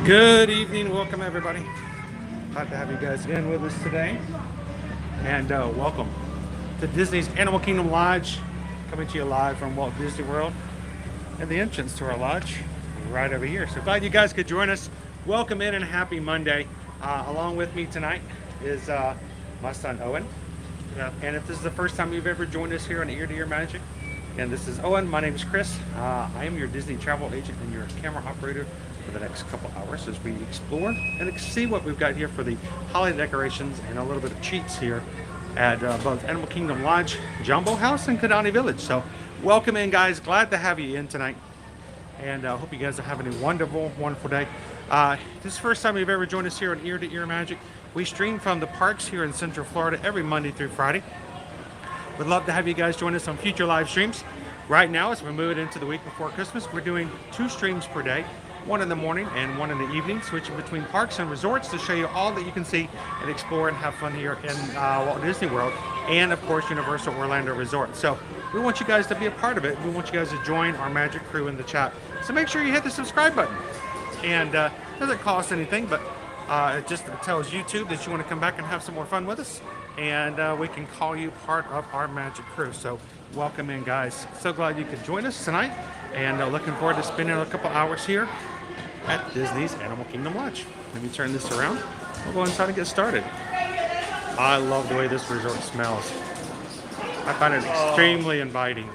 Good evening, welcome everybody. Glad to have you guys in with us today. And welcome to Disney's Animal Kingdom Lodge, coming to you live from Walt Disney World. And the entrance to our lodge right over here. So glad you guys could join us. Welcome in and happy Monday. Along with me tonight is my son Owen. And if this is the first time you've ever joined us here on Ear to Ear Magic, and this is Owen, my name is Chris. I am your Disney travel agent and your camera operator for the next couple hours as we explore and see what we've got here for the holiday decorations and a little bit of treats here at both Animal Kingdom Lodge, Jumbo House, and Kidani Village. So welcome in, guys. Glad to have you in tonight, and I hope you guys are having a wonderful day. This is the first time you've ever joined us here on Ear to Ear Magic. We stream from the parks here in Central Florida every Monday through Friday. We'd love to have you guys join us on future live streams. Right now, as we move into the week before Christmas, we're doing 2 streams per day, one in the morning and one in the evening, switching between parks and resorts to show you all that you can see and explore and have fun here in Walt Disney World, and of course Universal Orlando Resort. So we want you guys to be a part of it. We want you guys to join our magic crew in the chat. So make sure you hit the subscribe button. And it doesn't cost anything, but it just tells YouTube that you want to come back and have some more fun with us, and we can call you part of our magic crew. So welcome in, guys. So glad you could join us tonight, and looking forward to spending a couple hours here at Disney's Animal Kingdom Lodge. Let me turn this around. We'll go inside and get started. I love the way this resort smells. I find it extremely inviting.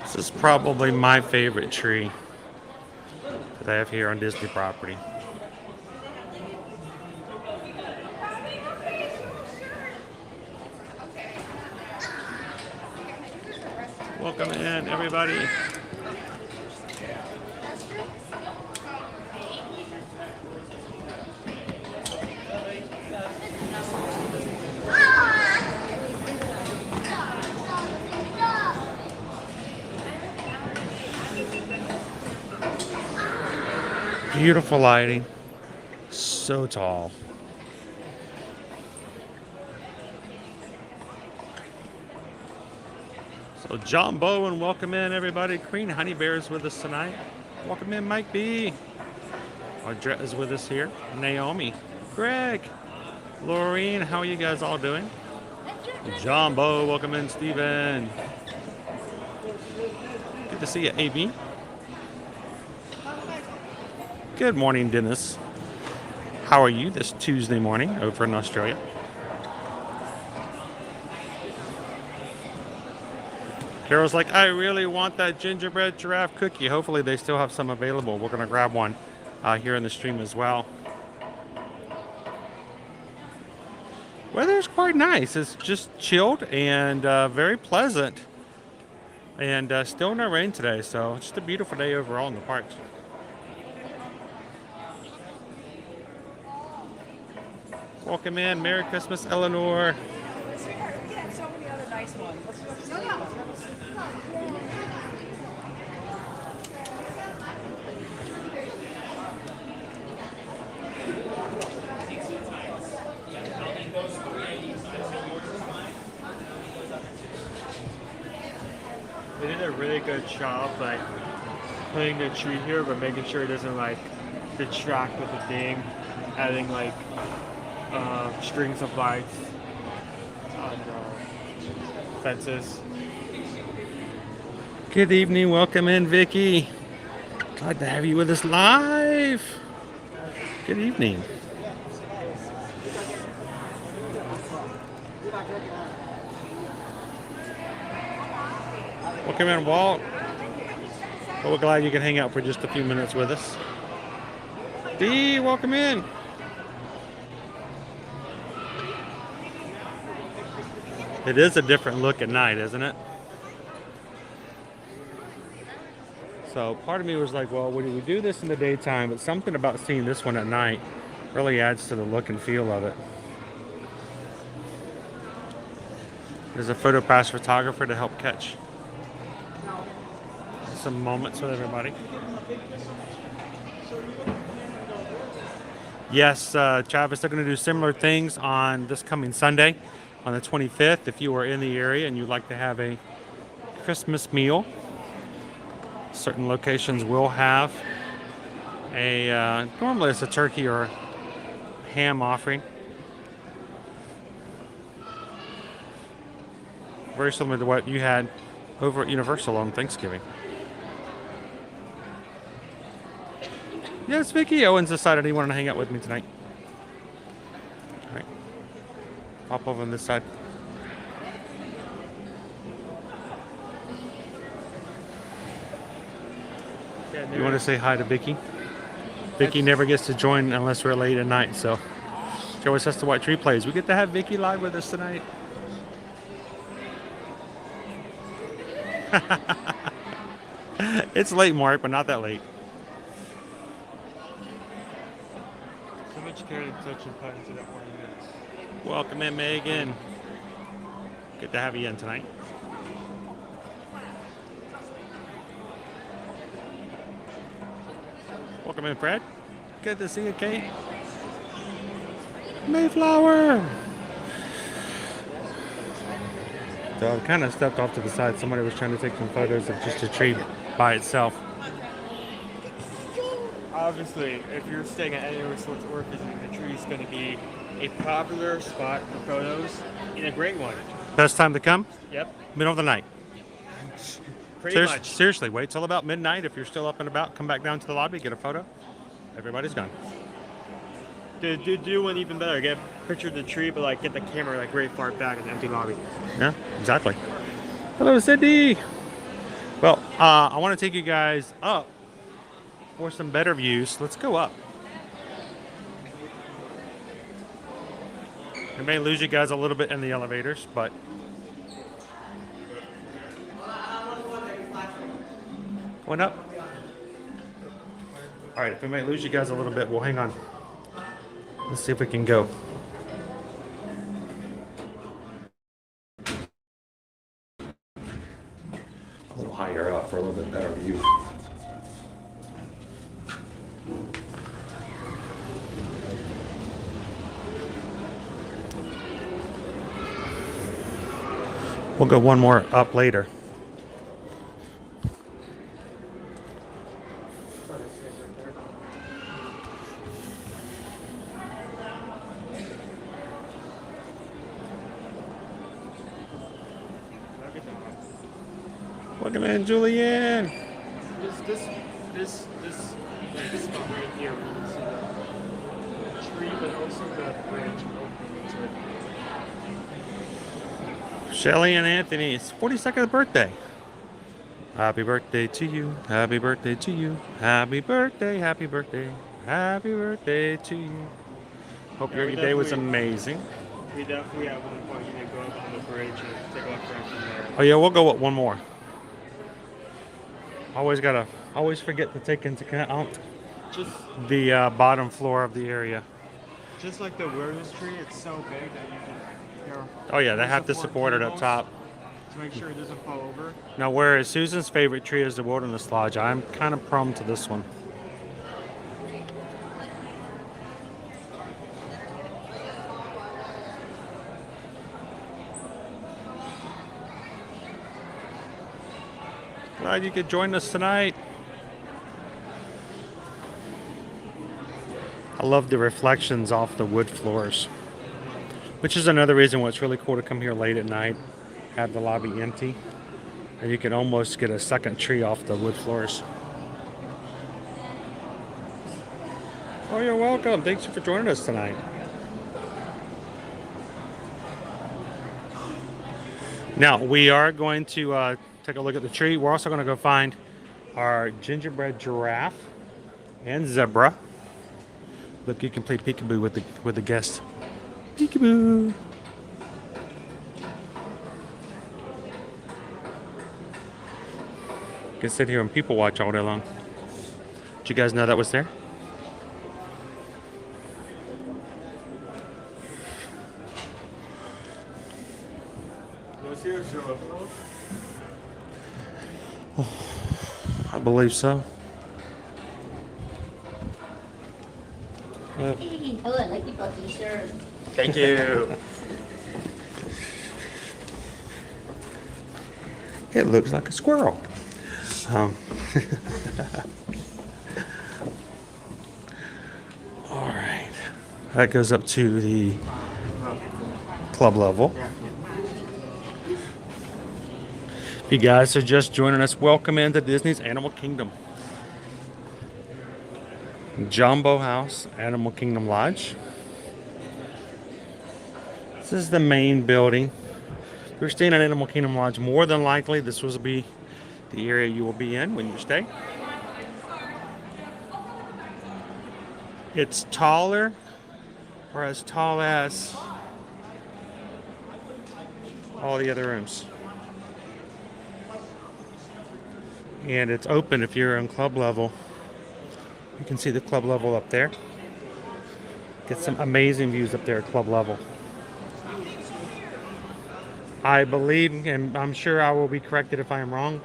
This is probably my favorite tree that I have here on Disney property. Welcome in, everybody. Beautiful lighting, so tall. So John Bowen, welcome in everybody. Queen Honey Bear is with us tonight. Welcome in Mike B. Audrette is with us here. Naomi, Greg, Laureen, how are you guys all doing? John Bo, welcome in Stephen. Good to see you, AB. Good morning, Dennis. How are you this Tuesday morning over in Australia? Carol's like, I really want that gingerbread giraffe cookie. Hopefully they still have some available. We're going to grab one here in the stream as well. Weather's quite nice. It's just chilled and very pleasant. And still no rain today, so it's just a beautiful day overall in the parks. Welcome in. Merry Christmas, Eleanor. So many other nice ones. They did a really good job, like putting the tree here, but making sure it doesn't like distract with the theme. Adding like strings of lights on fences. Good evening. Welcome in, Vicky. Glad to have you with us live. Good evening. Welcome in, Walt. Well, we're glad you can hang out for just a few minutes with us. Dee, welcome in. It is a different look at night, isn't it? So part of me was like, well, we do this in the daytime, but something about seeing this one at night really adds to the look and feel of it. There's a photo pass photographer to help catch some moments with everybody. Yes, Travis, they're going to do similar things on this coming Sunday, on the 25th. If you are in the area and you'd like to have a Christmas meal, certain locations will have a, normally it's a turkey or ham offering. Very similar to what you had over at Universal on Thanksgiving. Yes, Vicky Owens decided he wanted to hang out with me tonight. All right. Pop over on this side. Yeah, You want to say hi to Vicky? Vicky never gets to join unless we're late at night, so she always has to watch replays. We get to have Vicky live with us tonight. It's late, Mark, but not that late. So much care and touch and put into that 1 minute. Welcome in, Megan. Good to have you in tonight. Welcome in, Fred. Good to see you, Kate. Mayflower. So I kind of stepped off to the side. Somebody was trying to take some photos of just a tree by itself. Obviously, if you're staying at any resort or visiting, the tree is going to be a popular spot for photos and a great one. Best time to come? Yep, Middle of the night. pretty much. Seriously, wait till about midnight. If you're still up and about, come back down to the lobby, get a photo. Everybody's gone. Do one even better. Get a picture of the tree, but like get the camera like very far back in the empty lobby. Yeah, exactly. Hello, Cindy. Well, I want to take you guys up for some better views. Let's go up. I may lose you guys a little bit in the elevators, but going up. All right, if we may lose you guys a little bit, we'll hang on. Let's see if we can go. A little higher up for a little bit better view. We'll go one more up later. Welcome in, Julianne. This spot right here, we can see the tree, but also the branch opening into it. Shelly and Anthony's 42nd birthday. Happy birthday to you. Happy birthday to you. Happy birthday. Happy birthday. Happy birthday to you. Hope your day was amazing. We definitely at one point need to go up on the bridge and take a look around from there. Oh yeah, we'll go with one more. Always forget to take into account Just the bottom floor of the area. just like the wilderness tree, it's so big that you can. Oh yeah, they have to support it up top. To make sure it doesn't fall over. Now, whereas Susan's favorite tree is the Wilderness Lodge, I'm kind of prone to this one. Glad you could join us tonight. I love the reflections off the wood floors, which is another reason why it's really cool to come here late at night, have the lobby empty, and you can almost get a second tree off the wood floors. Oh, you're welcome. Thanks for joining us tonight. Now, we are going to take a look at the tree. We're also going to go find our gingerbread giraffe and zebra. Look, you can play peekaboo with the guests. Peekaboo. You can sit here and people watch all day long. Did you guys know that was there? Was here a giraffe? I believe so. Hey, oh, I like you brought these shirts. Thank you. It looks like a squirrel. Um, all right. That goes up to the club level. If you guys are just joining us, welcome into Disney's Animal Kingdom. Jumbo House, Animal Kingdom Lodge. This is the main building. If you're staying at Animal Kingdom Lodge, more than likely this will be the area you will be in when you stay. It's taller, or as tall as all the other rooms. And it's open if you're on club level. You can see the club level up there. Get some amazing views up there at club level. I believe, and I'm sure I will be corrected if I am wrong,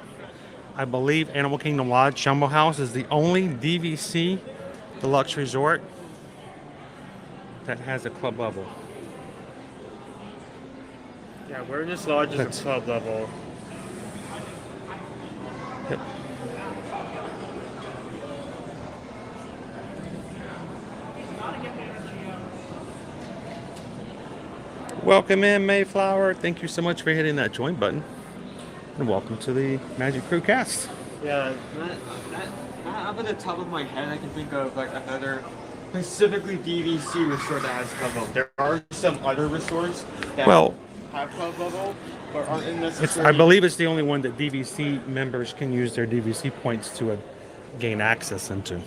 I believe Animal Kingdom Lodge Jumbo House is the only DVC deluxe resort that has a club level. Yeah, we're in this lodge is a club level. Yep. Welcome in, Mayflower. Thank you so much for hitting that join button. And welcome to the Magic Crew cast. Yeah, not up at the top of my head, I can think of like another specifically DVC resort that has club level. There are some other resorts that have club level, but aren't in necessarily. I believe it's the only one that DVC members can use their DVC points to gain access into.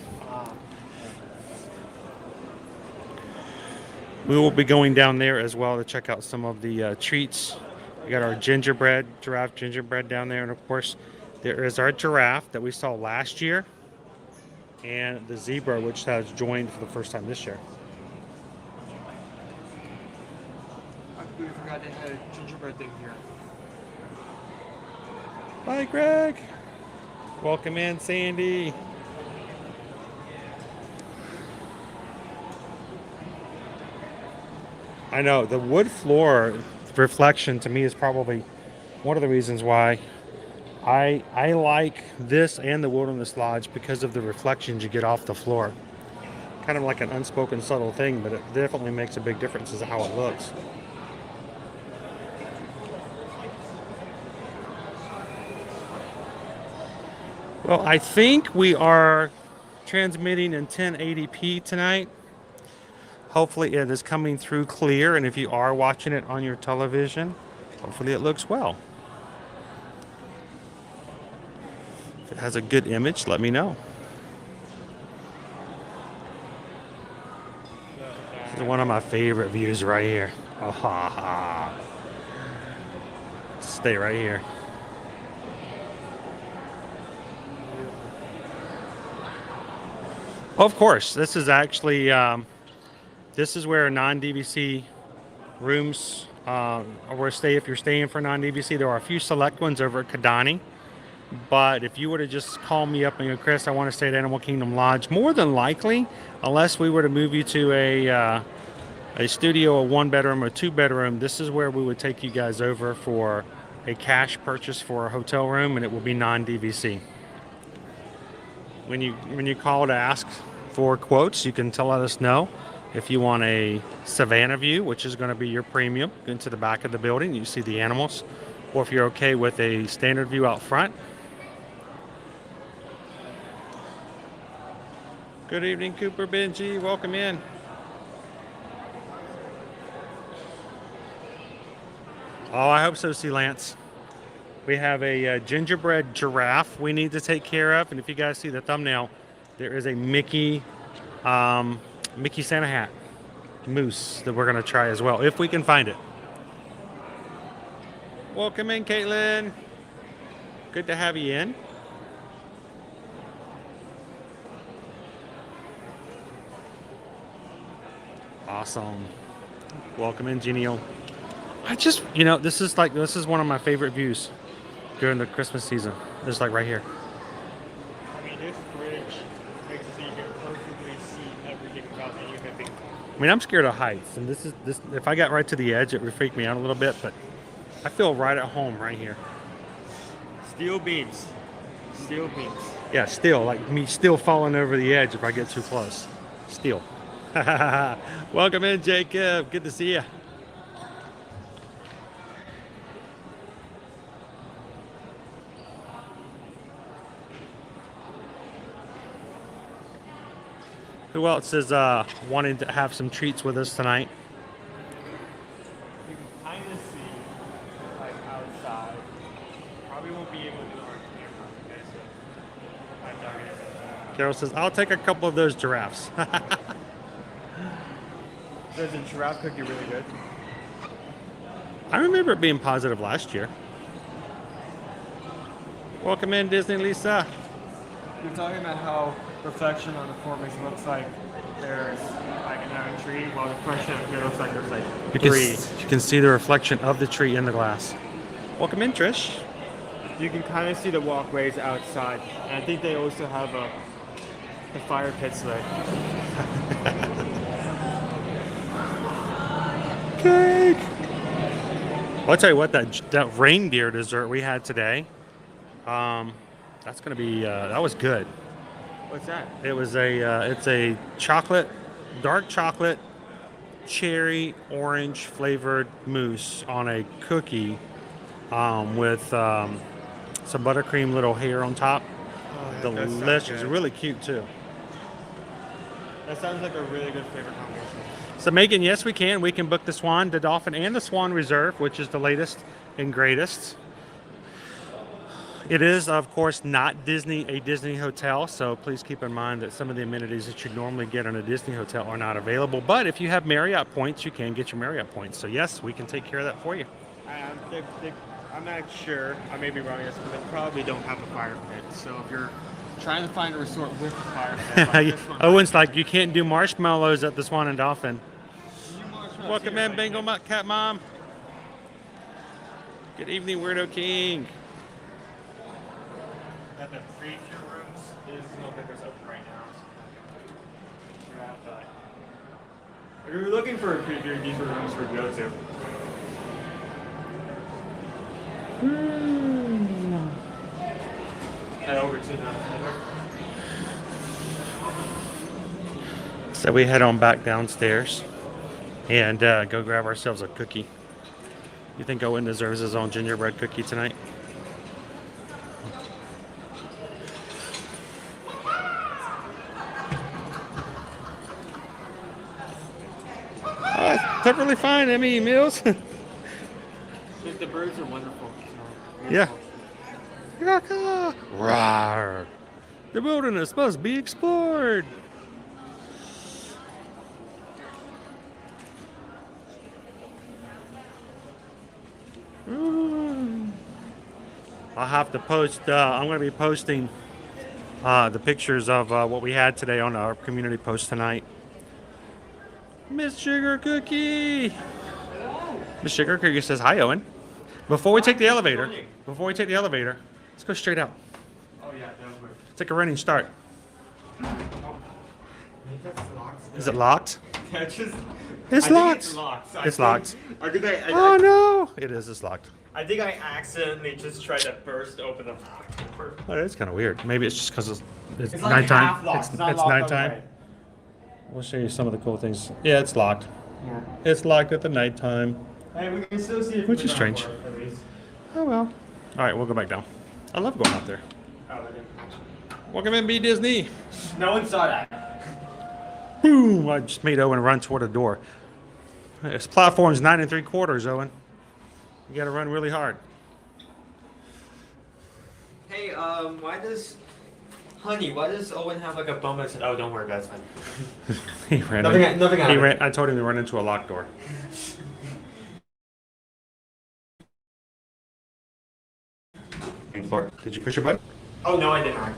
We will be going down there as well to check out some of the treats. We got our gingerbread, giraffe gingerbread down there. And of course, there is our giraffe that we saw last year. And the zebra, which has joined for the first time this year. I completely forgot they had a gingerbread thing here. Bye, Greg. Welcome in, Sandy. I know the wood floor reflection to me is probably one of the reasons why I like this and the Wilderness Lodge, because of the reflections you get off the floor. Kind of like an unspoken subtle thing, but it definitely makes a big difference as to how it looks. Well, I think we are transmitting in 1080p tonight. Hopefully it is coming through clear, and if you are watching it on your television, hopefully it looks well. If it has a good image, let me know. This is one of my favorite views right here. Oh, ha, ha. Stay right here. Of course, this is actually this is where non-DVC rooms or stay. If you're staying for non-DVC, there are a few select ones over at Kidani. But if you were to just call me up and go, Chris, I want to stay at Animal Kingdom Lodge, more than likely, unless we were to move you to a studio, a 1-bedroom or 2-bedroom, this is where we would take you guys over for a cash purchase for a hotel room, and it will be non-DVC. When you call to ask for quotes, you can let us know. If you want a Savannah view, which is going to be your premium, into the back of the building, you see the animals. Or if you're okay with a standard view out front. Good evening, Cooper Benji. Welcome in. Oh, I hope so, C. Lance. We have a gingerbread giraffe we need to take care of. And if you guys see the thumbnail, there is a Mickey Santa hat moose that we're going to try as well, if we can find it. Welcome in, Caitlin. Good to have you in. Awesome. Welcome in, Genial. I just, this is one of my favorite views during the Christmas season. It's like right here. I mean, this bridge makes it so you can perfectly see everything without any hipping. I mean, I'm scared of heights, and this. If I got right to the edge, it would freak me out a little bit. But I feel right at home right here. Steel beams. Steel beams. Yeah, still like me, still falling over the edge if I get too close. Still. Welcome in, Jacob. Good to see you. Who else is wanting to have some treats with us tonight? You can kind of see, like, outside. Probably won't be able to do our camera, okay, so I'm targeting. Carol says, I'll take a couple of those giraffes. So is the giraffe cookie really good? I remember it being positive last year. Welcome in, Disney Lisa. You're talking about how reflection on the formation looks like there's like another tree, while the reflection up here looks like there's like three. You can see the reflection of the tree in the glass. Welcome in, Trish. You can kind of see the walkways outside, and I think they also have the fire pits there. Cake. Well, I'll tell you what, that reindeer dessert we had today, that's gonna be that was good. What's that? It was it's a dark chocolate, cherry orange flavored mousse on a cookie, with some buttercream little hair on top. Oh, that Delicious, really cute too. That sounds like a really good flavor combination. So Megan, yes, we can book the Swan, the Dolphin, and the Swan Reserve, which is the latest and greatest. It is, of course, not a Disney hotel, so please keep in mind that some of the amenities that you normally get in a Disney hotel are not available. But if you have Marriott points, you can get your Marriott points. So yes, we can take care of that for you. I'm not sure. I may be wrong, yes, but they probably don't have a fire pit. So if you're trying to find a resort with a fire pit, like this one, Owen's like, you can't do marshmallows at the Swan and Dolphin. Welcome in, Bingo Cat Mom. Good evening, Weirdo King. At the preview rooms, is no biggers open right now. If you're looking for a preview, these are rooms for go to. Head over to the So we head on back downstairs and go grab ourselves a cookie. You think Owen deserves his own gingerbread cookie tonight? Perfectly fine, Emmy Mills. The birds are wonderful. Yeah. Yaka! Rawr. The wilderness must be explored. I'll have to post, I'm going to be posting the pictures of what we had today on our community post tonight. Miss Sugar Cookie! Miss Sugar Cookie says, hi, Owen. Before we take the elevator, let's go straight out. Oh yeah, that was weird. Take a running start. Is it locked? Yeah, it's Locked. It's locked. It's locked. Oh Oh no! It is. It's locked. I think I accidentally just tried to burst open the lock. Oh, that's kind of weird. Maybe it's just because it's It's like half nighttime. locked. It's not locked all the nighttime. way. We'll show you some of the cool things. Yeah, it's locked. Yeah. It's locked at the nighttime. Hey, we can still see it. Which from is the strange. ground floor, at least. Oh well. All right, we'll go back down. I love going out there. Oh, they didn't. Welcome in, B Disney. No one saw that. Boom! I just made Owen run toward a door. This platform's 9 3/4, Owen. You got to run really hard. Hey, why does Owen have like a bum that said, "Oh, don't worry, that's fine." He ran. Nothing happened. I told him to run into a locked door. Did you push your button? Oh no, I did not.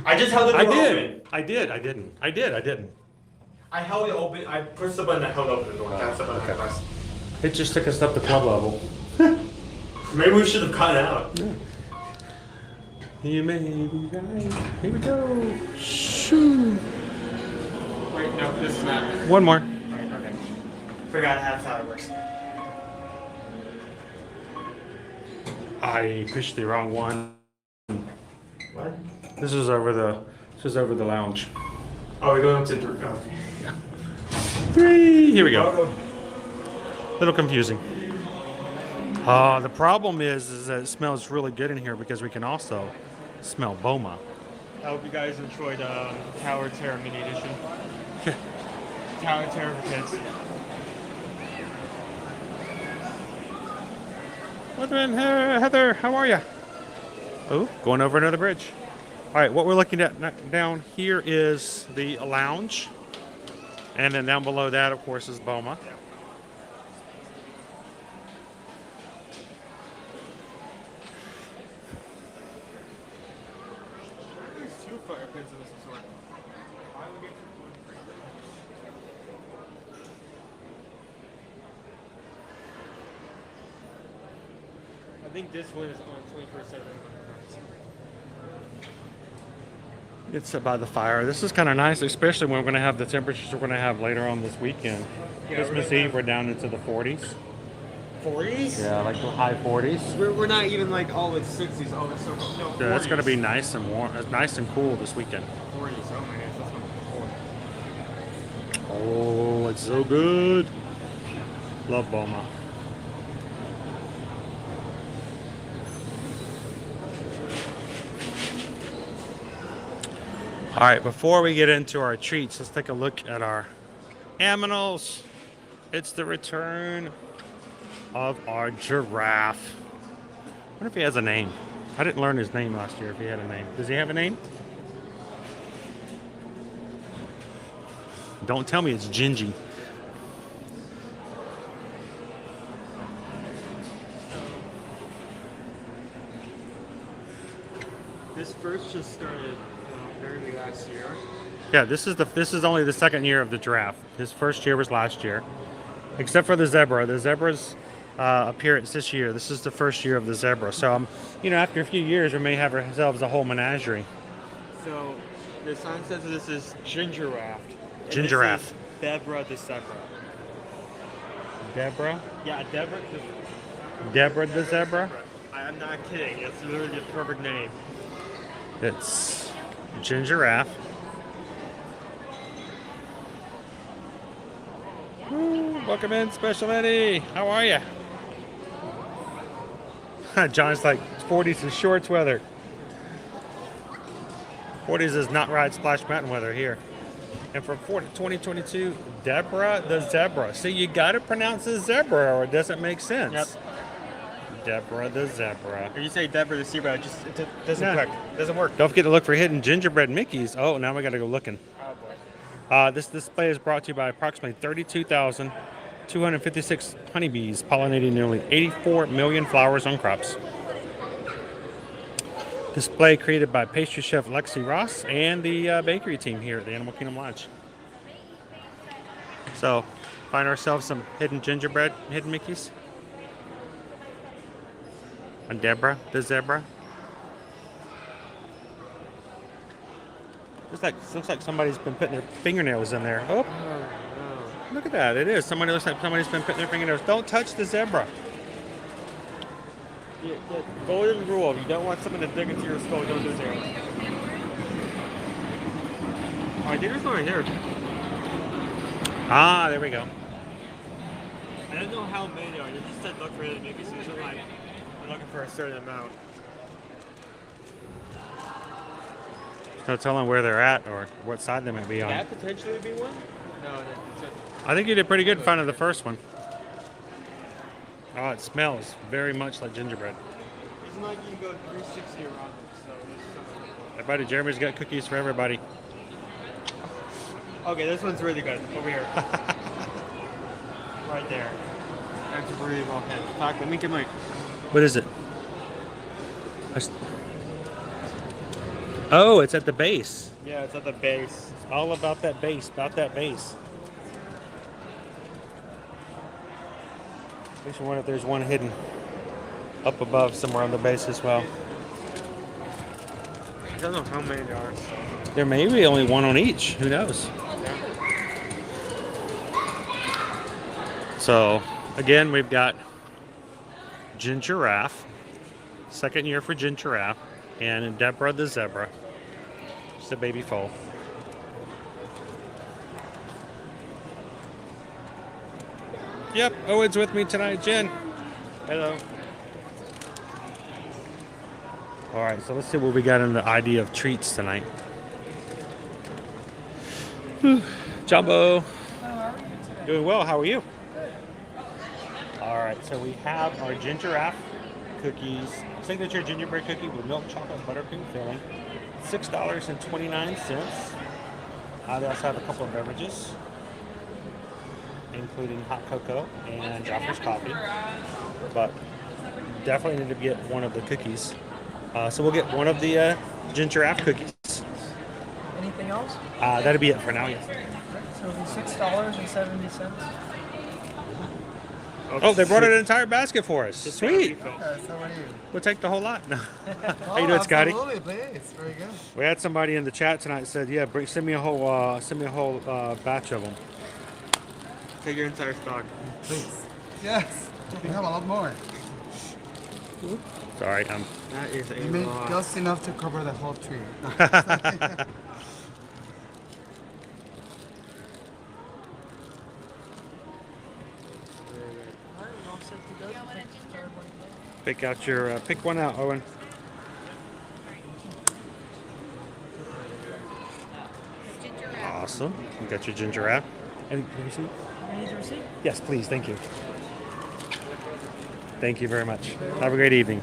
I just held the door open. I did. I didn't. I held it open. I pushed the button that held open the door. That's the button I pressed. It just took us up to club level. Maybe we should have cut it out. You may be right. Here we go. Shoo. Wait, no, this is not. One more. Okay. Forgot how it works. I pushed the wrong one. What? This is over the lounge. Oh, we're going up to 3. Oh. 3. Here we go. Little confusing. The problem is that it smells really good in here because we can also smell Boma. I hope you guys enjoyed Tower Terror Mini Edition. Tower Terror for kids. Heather, how are you? Oh, going over another bridge. All right, what we're looking at down here is the lounge. And then down below that, of course, is Boma. There's 2 fire pits in this resort. I think this one is on 24/7. It's by the fire. This is kind of nice, especially when we're going to have the temperatures we're going to have later on this weekend. Yeah, Christmas Eve, we're down into the 40s. 40s? Yeah, like the high 40s. We're not even like all in 60s. Oh, it's so cold. No, Yeah, it's going to 40s. be nice and warm, nice and cool this weekend. 40s. Oh my gosh, that's what I'm Oh, it's so good. Love Boma. All right, before we get into our treats, let's take a look at our aminals. It's the return of our giraffe. I wonder if he has a name. I didn't learn his name last year if he had a name. Does he have a name? Don't tell me it's Gingy. This first just started early last year. Yeah, this is only the second year of the giraffe. His first year was last year, except for the zebra. The zebra's appearance this year. This is the first year of the zebra. So, after a few years, we may have ourselves a whole menagerie. So the sign says this is Gingerbread. Gingeraffe. Deborah the zebra. Deborah? Yeah, Deborah. Deborah the zebra? I'm not kidding. It's literally the perfect name. It's Gingeraffe. Welcome in, Special Eddie. How are you? John's like, 40s is shorts weather. 40s is not ride Splash Mountain weather here. And for 2022, Deborah the zebra. See, you got to pronounce the zebra or it doesn't make sense. Yep. Deborah the zebra. If you say Deborah the zebra, it doesn't Yeah. work. Doesn't work. Don't forget to look for hidden gingerbread Mickeys. Oh, now we got to go looking. Oh boy. This display is brought to you by approximately 32,256 honeybees pollinating nearly 84 million flowers on crops. Display created by pastry chef Lexi Ross and the bakery team here at the Animal Kingdom Lodge. So, find ourselves some hidden gingerbread, hidden Mickeys. And Deborah, the zebra. Looks like somebody's been putting their fingernails in there. Oh, look at that. It is. Looks like somebody's been putting their fingernails. Don't touch the zebra. The golden rule: if you don't want someone to dig into your skull, don't do it there. Oh, I think there's one right there. Ah, there we go. I don't know how many there are. You just said look for it, maybe so you're like you're looking for a certain amount. No telling where they're at or what side they might be on. That potentially be one? No, that's I think you did pretty good in finding the first one. Oh, it smells very much like gingerbread. it's like you go 360 around it, so Hey, buddy, Jeremy's got cookies for everybody. okay, this one's really good. Over here. Right there. That's really well hit. In fact, let me get my What is it? Oh, it's at the base. yeah, it's at the base. All about that base, about that base. Makes me wonder if there's one hidden up above somewhere on the base as well. I don't know how many there are. There may be only one on each. Who knows? So, again, we've got Gingeraffe, second year for Gingeraffe, and Deborah the zebra. Just a baby foal. Yep, Owen's with me tonight, Jen. Hello. All right, so let's see what we got in the idea of treats tonight. Jumbo. Doing well, how are you? All right, so we have our Gingeraffe cookies, signature gingerbread cookie with milk chocolate buttercream filling, $6.29. They also have a couple of beverages, including hot cocoa and Joffrey's coffee, but definitely need to get one of the cookies. So we'll get one of the Gingeraffe cookies. Anything else? That'll be it for now, yes. So it'll be $6.70. Oh, they brought an entire basket for us. Sweet. So what do you? We'll take the whole lot. How you doing, Scotty? Absolutely, please. Very good. We had somebody in the chat tonight that said, "Yeah, send me a whole batch of them." Take your entire stock. Please. Yes. We have a lot more. Sorry, That is a We made lot. just enough to cover the whole tree. pick one out, Owen. Awesome. You got your Gingeraffe. And receipt? Need the receipt? Yes, please. Thank you. Thank you very much. Have a great evening.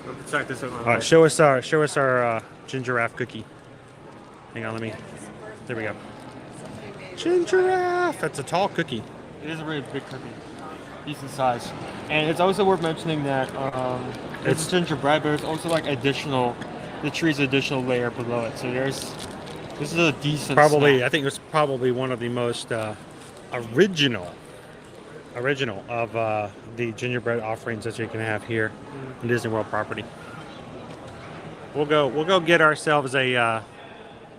Let's check this out. All right, show us our Gingeraffe cookie. Hang on, there we go. Gingeraffe. That's a tall cookie. It is a really big cookie, decent size, and it's also worth mentioning that it's gingerbread, but there's also like the tree's additional layer below it. So this is a decent. Probably, snack. I think it's probably one of the most original of the gingerbread offerings that you can have here in Disney World property. We'll go get ourselves a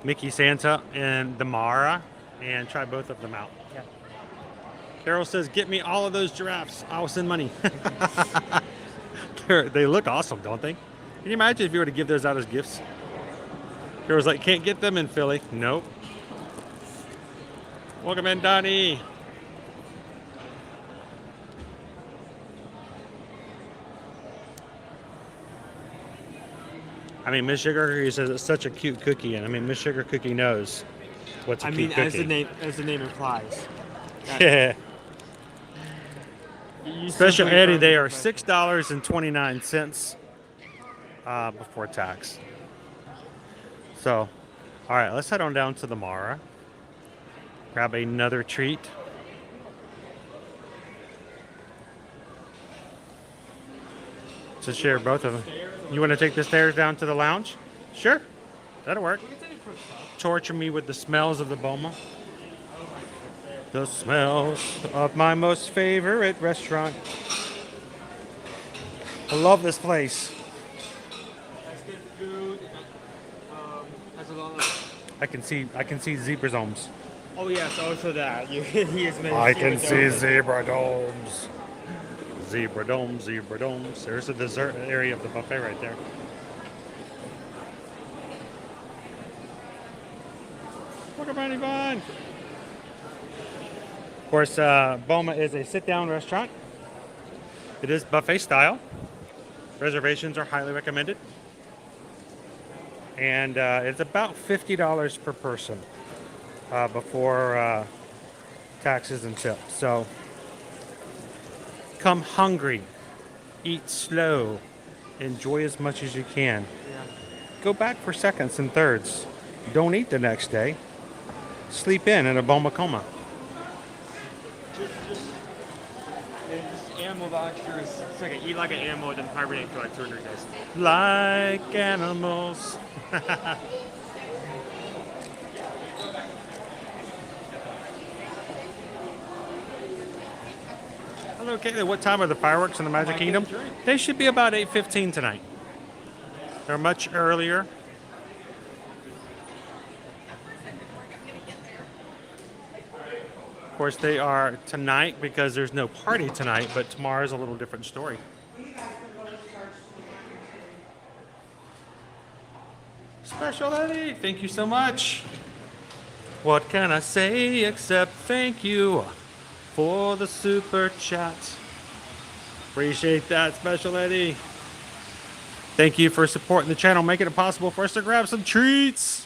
Mickey Santa and the Mara and try both of them out. Yeah. Carol says, "Get me all of those giraffes. I'll send money." They look awesome, don't they? Can you imagine if you were to give those out as gifts? Carol's like, "Can't get them in Philly." Nope. Welcome in, Donnie. I mean, Miss Sugar Cookie says it's such a cute cookie, and I mean, Miss Sugar Cookie knows what's a cute cookie. As the name implies. Yeah. You Special simply Eddie, earn they the are impression. $6.29 before tax. So, all right, let's head on down to the Mara. Grab another treat. To share both of them. You want to take the stairs down to the lounge? Sure, that'll work. Torture me with the smells of the Boma. The smells of my most favorite restaurant. I love this place. Has good food. Has a lot of. I can see zebra domes. Oh yes, also that. He is meant to I see can what's see over. zebra domes. Zebra domes, zebra domes. There's the dessert area of the buffet right there. Look at Bunny Bun. Of course, Boma is a sit-down restaurant. It is buffet style. Reservations are highly recommended. And it's about $50 per person before taxes and tips. So come hungry, eat slow, enjoy as much as you can. Go back for seconds and thirds. Don't eat the next day. Sleep in a Boma coma. Just animal vouchers. It's like eat like an animal and then hibernate for like 200 days. Like animals. Hello, Caitlin. What time are the fireworks in the Magic Kingdom? They should be about 8:15 tonight. They're much earlier. Of course, they are tonight because there's no party tonight, but tomorrow's a little different story. Special Eddie, thank you so much. What can I say except thank you for the super chat? Appreciate that, Special Eddie. Thank you for supporting the channel, making it possible for us to grab some treats.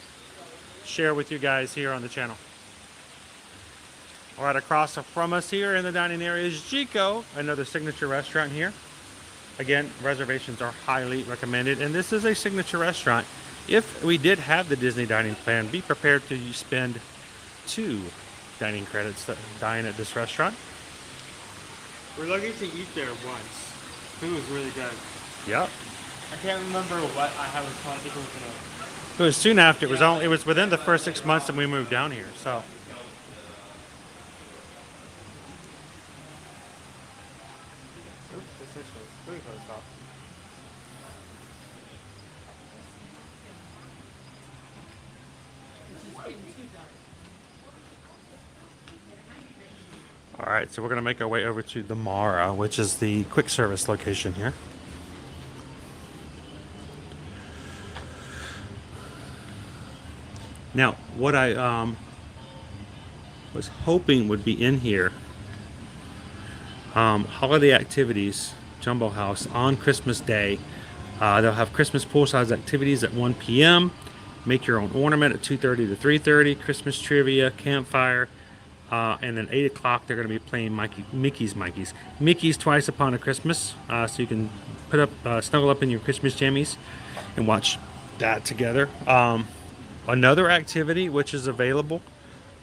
Share with you guys here on the channel. Right across from us here in the dining area is Chico, another signature restaurant here. Again, reservations are highly recommended, and this is a signature restaurant. If we did have the Disney dining plan, be prepared to spend 2 dining credits to dine at this restaurant. We're lucky to eat there once. Food was really good. Yep. I can't remember what I was trying to think It was soon after. It was within the first 6 months that we moved down here. So. All right, so we're going to make our way over to the Mara, which is the quick service location here. Now, what I was hoping would be in here, holiday activities, Jumbo House on Christmas Day. They'll have Christmas poolside activities at 1 p.m. Make your own ornament at 2:30 to 3:30. Christmas trivia, campfire. And then 8 o'clock, they're going to be playing Mickey's Twice Upon a Christmas. So you can put up, snuggle up in your Christmas jammies and watch that together. Another activity which is available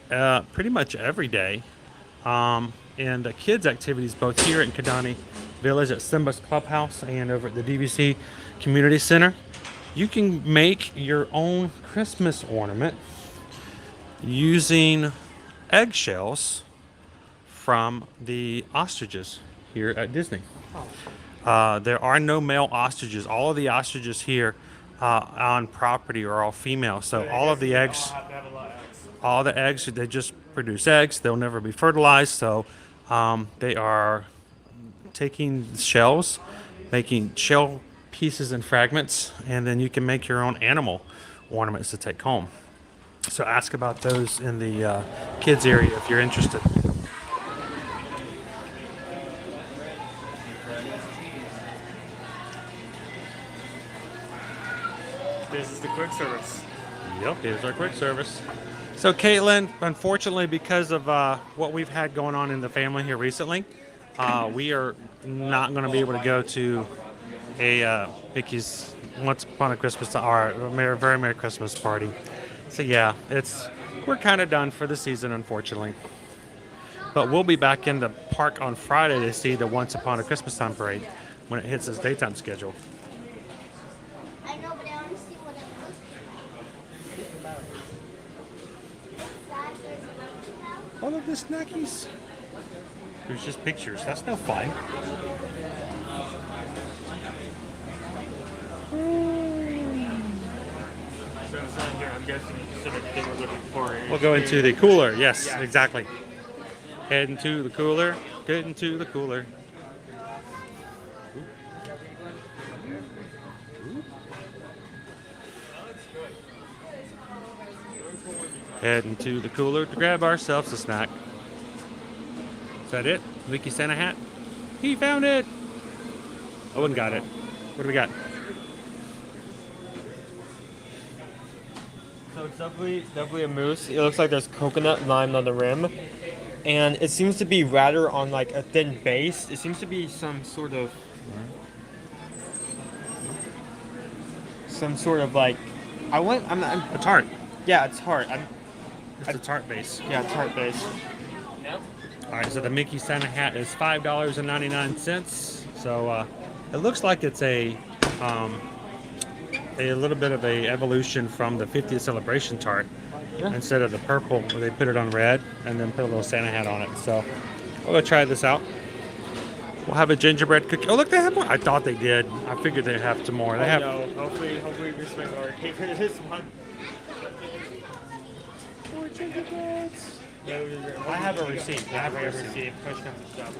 pretty much every day, and kids activities both here in Kidani Village at Simba's Clubhouse and over at the DVC Community Center. You can make your own Christmas ornament using eggshells from the ostriches here at Disney. There are no male ostriches. All of the ostriches here on property are all female. So all of the eggs, they just produce eggs. They'll never be fertilized. So they are taking shells, making shell pieces and fragments, and then you can make your own animal ornaments to take home. So ask about those in the kids area if you're interested. This is the quick service. Yep, here's our quick service. So Caitlin, unfortunately, because of what we've had going on in the family here recently, we are not going to be able to go to a Mickey's Once Upon a Christmas or a very Merry Christmas party. So yeah, we're kind of done for the season, unfortunately. But we'll be back in the park on Friday to see the Once Upon a Christmas Time parade when it hits its daytime schedule. I know, but I want to see what it looks like. All of the snackies. There's just pictures. That's no fun. So it's not here. I'm guessing the specific thing we're looking for. We'll go into the cooler. Yes, exactly. Head into the cooler. Get into the cooler. Head into the cooler to grab ourselves a snack. Is that it? Mickey Santa hat? He found it! Owen got it. What do we got? So it's definitely a mousse. It looks like there's coconut lime on the rim. And it seems to be rather on like a thin base. It seems to be some sort of like A tart. yeah, it's hard. It's a tart base. Yeah, tart base. All right, so the Mickey Santa hat is $5.99. So it looks like it's a little bit of a evolution from the 50th celebration tart. Yeah. Instead of the purple, they put it on red and then put a little Santa hat on it. So we'll go try this out. We'll have a gingerbread cookie. Oh, look, they have more. I thought they did. I figured they'd have some more. They have. No, hopefully we spend our cake for this one. More gingerbreads. I have a receipt. I have a receipt. Push comes to shove.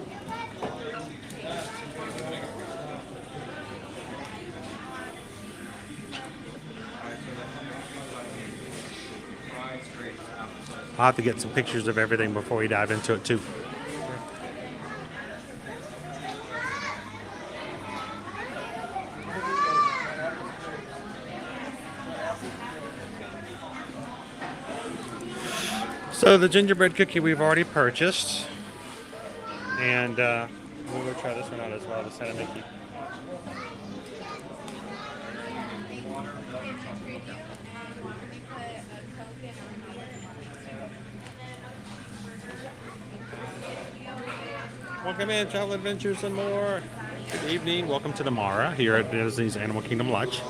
I'll have to get some pictures of everything before we dive into it too. So the gingerbread cookie we've already purchased, and we'll go try this one out as well, the Santa Mickey. Welcome in, Travel Adventures and more. Good evening. Welcome to the Mara here at Disney's Animal Kingdom Lodge.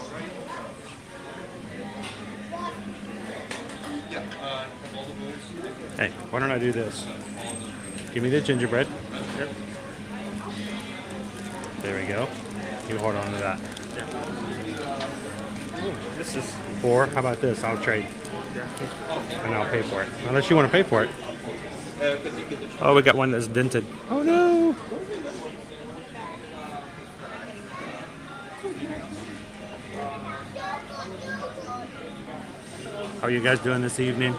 Hey, why don't I do this? Give me the gingerbread. Yep. There we go. You hold on to that. Ooh, this is 4. How about this? I'll trade. And I'll pay for it. Unless you want to pay for it. Oh, we got one that's dented. Oh no! How are you guys doing this evening?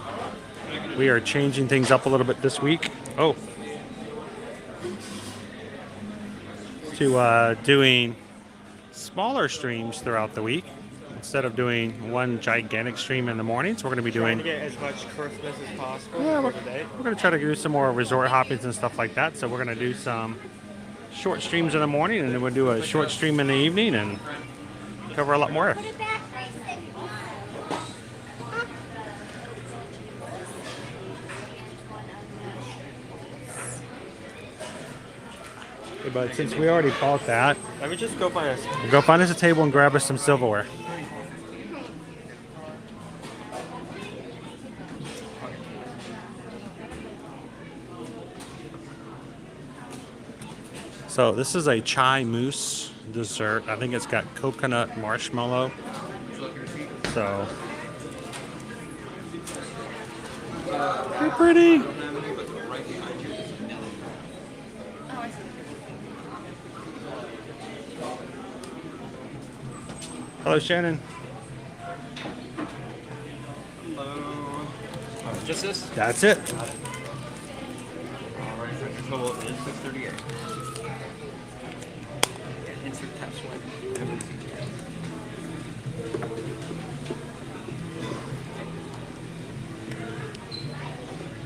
We are changing things up a little bit this week. Oh. To doing smaller streams throughout the week. Instead of doing one gigantic stream in the mornings, we're going to be trying doing... to get as much Christmas as possible Yeah, for the day. We're going to try to do some more resort hoppings and stuff like that. So we're going to do some short streams in the morning, and then we'll do a short stream in the evening and cover a lot more. Put it back. Hey, but since we already bought that, Let me just go find us. we'll go find us a table and grab us some silverware. So this is a chai mousse dessert. I think it's got coconut marshmallow. So pretty pretty. Hello, Shannon. Just this? That's it. Alright, so the total is 638. Insert tap swipe.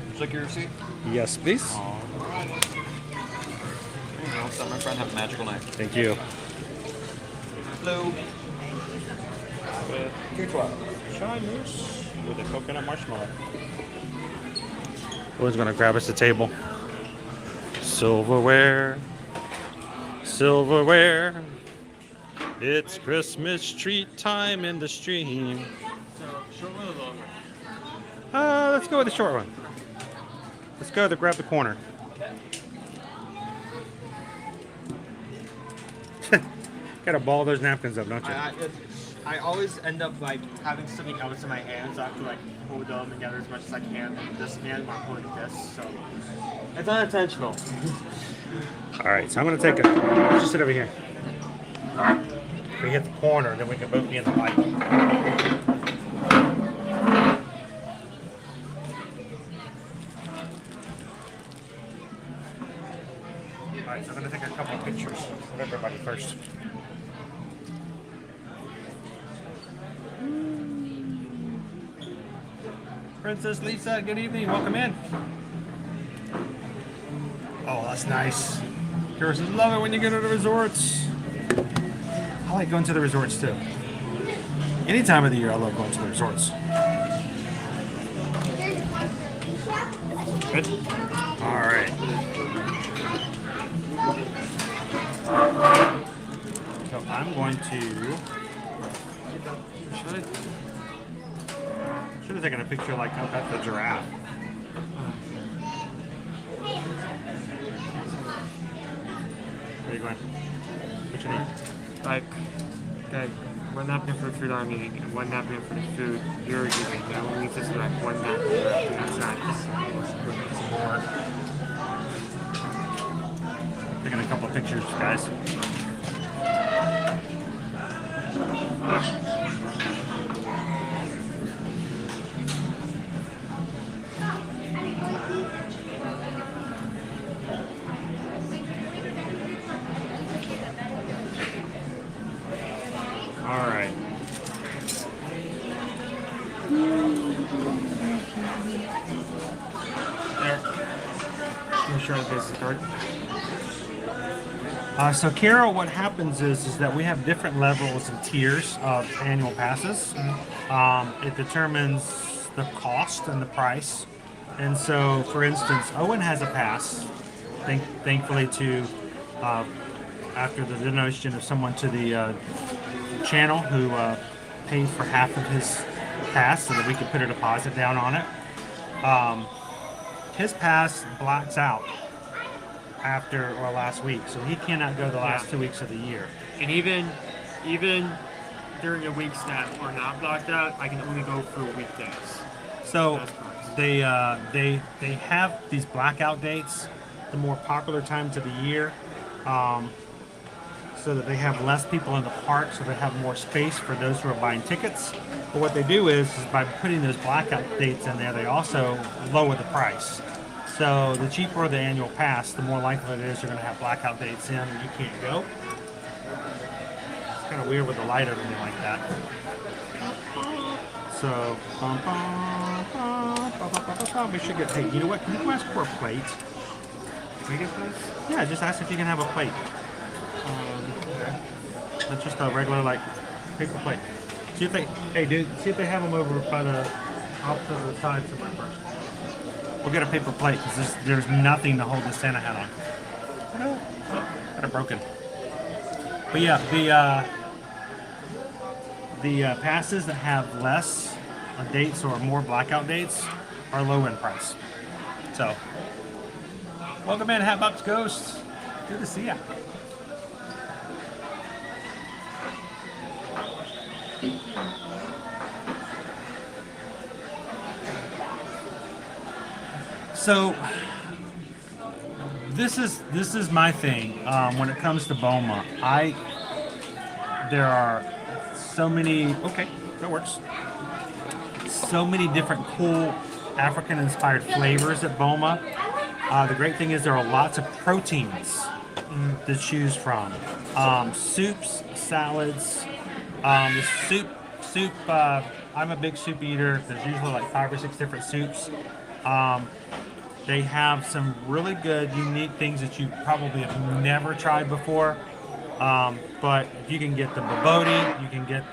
Would you like your receipt? Yes, please. Alright. There you go. So my friend have a magical night. Thank you. Hello. 212. Chai mousse with a coconut marshmallow. Who's gonna grab us a table? Silverware, silverware. It's Christmas treat time in the stream. So, short one or long one? Let's go with the short one. Let's go to grab the corner. Gotta ball those napkins up, don't you? I always end up like having something else in my hands. I have to like hold them together as much as I can with this hand while holding this. So it's unintentional. All right, so I'm gonna take a. Just sit over here. If we hit the corner, then we can both be in the light. All right, so I'm gonna take a couple of pictures of everybody first. Princess Lisa, good evening. Welcome in. Oh, that's nice. Girls love it when you go to the resorts. I like going to the resorts too. Any time of the year, I love going to the resorts. Good. All right. So I'm going to. Should have taken a picture like up at the giraffe. Where are you going? What you need? Like, okay, one napkin for the food I'm eating and one napkin for the food you're eating. That only leaves us with like one napkin left, and that's nice. Some more. Taking a couple of pictures, guys. All right. There. Can you show the business card? So Carol, what happens is that we have different levels and tiers of annual passes. It determines the cost and the price. And so, for instance, Owen has a pass, thankfully to, after the donation of someone to the channel who paid for half of his pass so that we could put a deposit down on it. His pass blacks out after or last week, so he cannot go the last 2 weeks of the year. And even during the weeks that are not blocked out, I can only go for weekdays. So That's nice. they have these blackout dates, the more popular times of the year, so that they have less people in the park, so they have more space for those who are buying tickets. But what they do is by putting those blackout dates in there, they also lower the price. So the cheaper the annual pass, the more likely it is you're going to have blackout dates in and you can't go. It's kind of weird with the light or anything like that. So, we should get paid. You know what? Can you ask for a plate? Can we get this? Yeah, just ask if you can have a plate. That's just a regular, like, paper plate. See if they, hey dude, see if they have them over by the opposite of the side somewhere first. We'll get a paper plate because there's nothing to hold the Santa hat on. Kind of broken. But yeah, the passes that have less dates or more blackout dates are low in price. So, welcome in, Hatbox Ghosts. Good to see ya. So this is my thing when it comes to Boma. There are so many. Okay, that works. So many different cool African-inspired flavors at Boma. The great thing is there are lots of proteins to choose from. Soups, salads. The soup. I'm a big soup eater. There's usually like 5 or 6 different soups. They have some really good, unique things that you probably have never tried before. But you can get the bobotie, you can get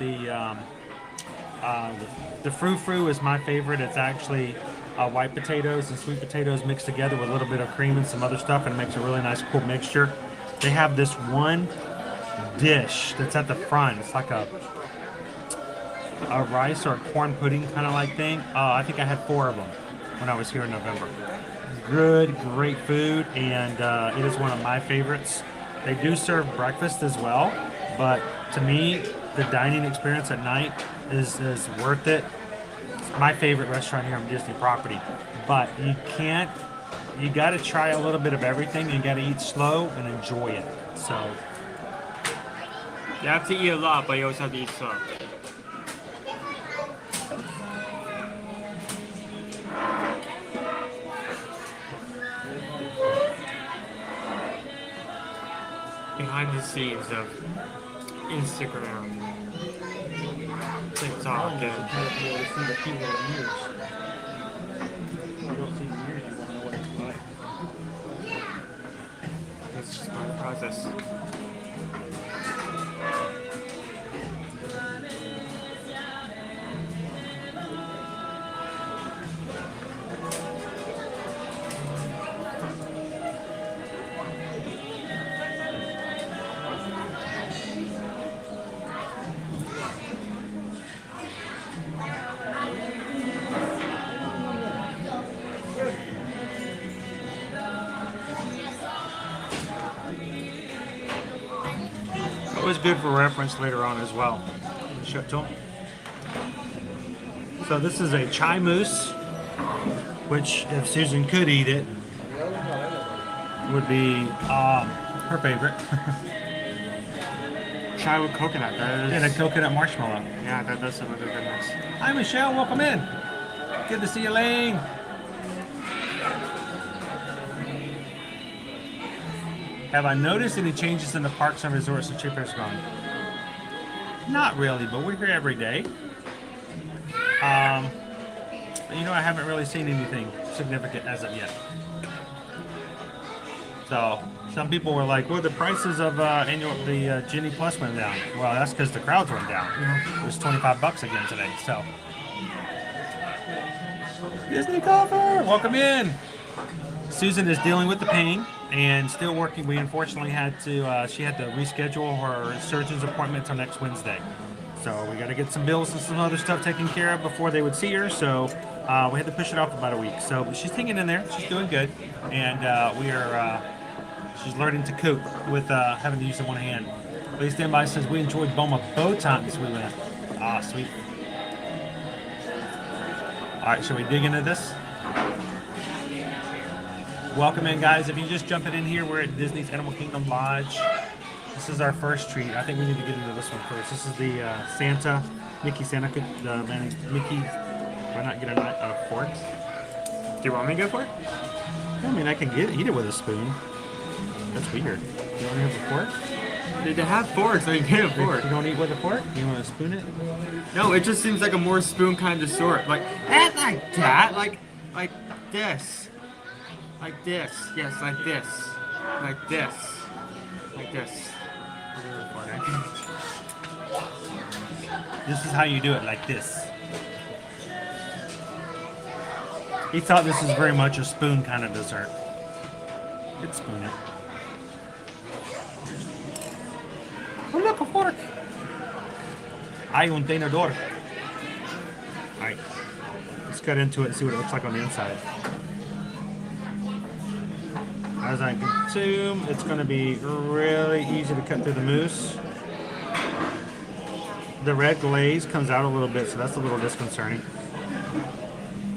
the frou-frou is my favorite. It's actually white potatoes and sweet potatoes mixed together with a little bit of cream and some other stuff, and it makes a really nice, cool mixture. They have this one dish that's at the front. It's like a rice or a corn pudding kind of like thing. I think I had 4 of them when I was here in November. Good, great food, and it is one of my favorites. They do serve breakfast as well, but to me, the dining experience at night is worth it. It's my favorite restaurant here on Disney property, but you got to try a little bit of everything. You got to eat slow and enjoy it. So You have to eat a lot, but you also have to eat slow. Behind the scenes of Instagram, TikTok, and it's just part of the process. was good for reference later on as well. Show it to 'em. So this is a chai mousse, which if Susan could eat it, would be her favorite. Chai with coconut. That is, And a coconut marshmallow. yeah, that does sound like a good mix. Hi Michelle, welcome in. Good to see you, Ling. Have I noticed any changes in the parks and resorts since Chipper's gone? Not really, but we're here every day. You know, I haven't really seen anything significant as of yet. So some people were like, "Well, the prices of the Genie Plus went down." Well, that's because the crowds went down. It was $25 again today. So Disney Golfer, welcome in. Susan is dealing with the pain and still working. We unfortunately had to. She had to reschedule her surgeon's appointment till next Wednesday. So we got to get some bills and some other stuff taken care of before they would see her. So we had to push it off about a week. So but she's hanging in there. She's doing good, and we are. She's learning to cope with having to use the one hand. Please stand by says we enjoyed Boma both times we went. Ah, sweet. All right, shall we dig into this? Welcome in, guys. If you're just jumping in here, we're at Disney's Animal Kingdom Lodge. This is our first treat. I think we need to get into this one first. This is the Santa, Mickey Santa, the Mickey. Why not get a fork? Do you want me to go for it? I mean, I can eat it with a spoon. That's weird. You want to have a fork? They have forks, so you can get a fork. You don't eat with a fork? You want to spoon it? No, it just seems like a more spoon kind of sort. Like, not like that. Like this. Like this. Yes, like this. Like this. Like this. This is how you do it, like this. He thought this was very much a spoon kind of dessert. It's spoon it. Oh, look, a fork. Hay un tenedor. Alright. Let's cut into it and see what it looks like on the inside. As I consume, it's going to be really easy to cut through the mousse. The red glaze comes out a little bit, so that's a little disconcerting.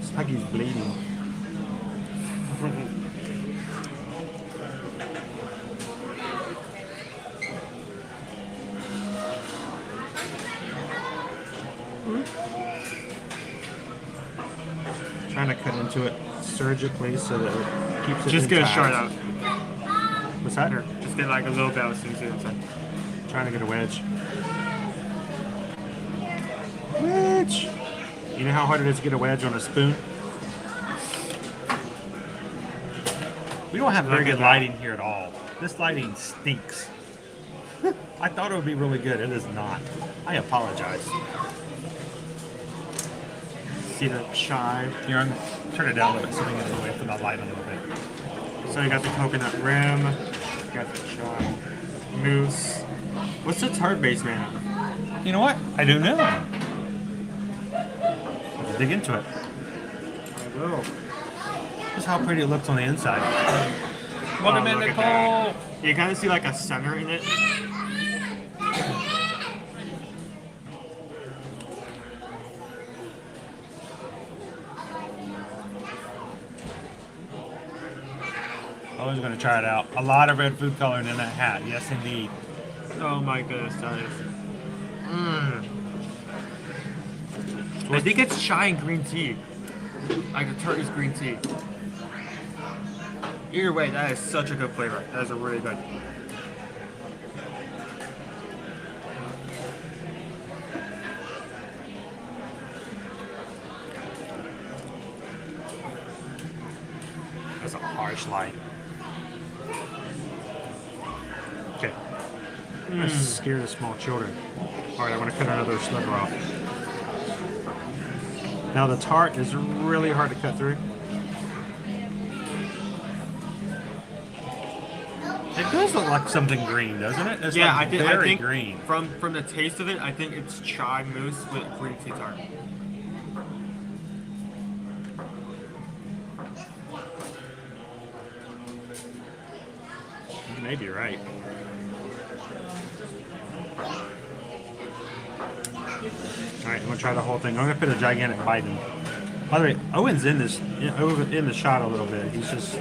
It's like he's bleeding. Trying to cut into it surgically so that it keeps it Just get a intact. short out. What's that? Here, just get like a little bit of things inside. Trying to get a wedge. Wedge! You know how hard it is to get a wedge on a spoon? We don't have very good lighting here at all. This lighting stinks. I thought it would be really good. It is not. I apologize. See the chai. Here, I'm turn it down a little bit so we can get away from the light a little bit. So you got the coconut rim. You got the chai. Mousse. What's the tart base made of? You know what? I don't know. Let's dig into it. I will. Just how pretty it looks on the inside. Welcome in, look at Nicole. that. You kind of see like a center in it. I was going to try it out. A lot of red food coloring in that hat. Yes, indeed. Oh my goodness, that is. I think it's chai and green tea. Like the turkey's green tea. Either way, that is such a good flavor. That is a really good. That's a harsh light. Okay. I'm going to scare the small children. Alright, I want to cut another sliver off. Now the tart is really hard to cut through. It does look like something green, doesn't it? It's Yeah, like I very think green. from the taste of it, I think it's chai mousse with green tea tart. You may be right. All right, I'm gonna try the whole thing. I'm gonna put a gigantic bite in. By the way, Owen's in this in the shot a little bit. He's just.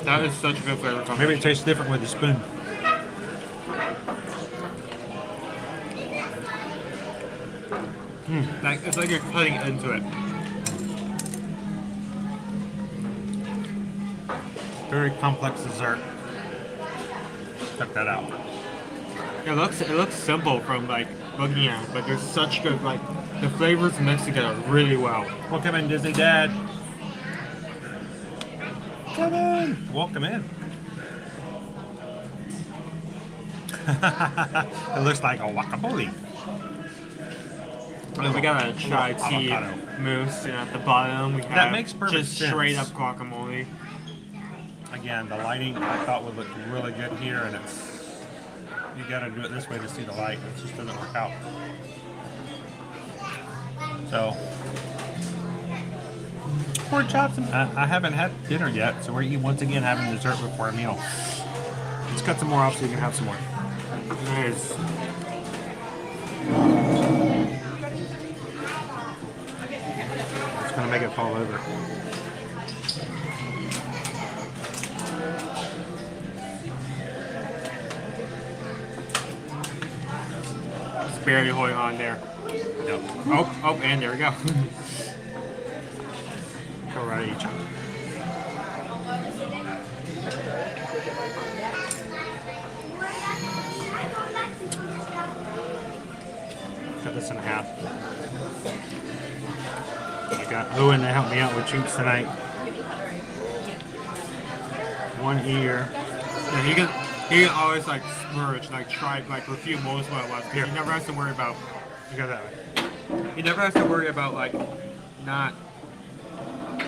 That is such a good flavor combo. Maybe it tastes different with the spoon. Like it's like you're cutting into it. Very complex dessert. Check that out. It looks simple from like looking at it, but there's such good like the flavors mix together really well. Welcome in, Disney Dad. Come in. Welcome in. It looks like a guacamole. And we got a chai tea Avocado. mousse, and at the bottom we have That makes perfect just sense. straight up guacamole. Again, the lighting I thought would look really good here, and it's you got to do it this way to see the light. It just doesn't work out. So, pork chops. I haven't had dinner yet, so we're once again having dessert before a meal. Let's cut some more off so you can have some more. Nice. It's gonna make it fall over. It's barely holding on there. Yep. Oh, and there we go. Karate chop. Cut this in half. I got Owen to help me out with treats tonight. One ear. Yeah, he can always like splurge, like try like a few most what it was. He never has to worry about. You got that way. He never has to worry about like not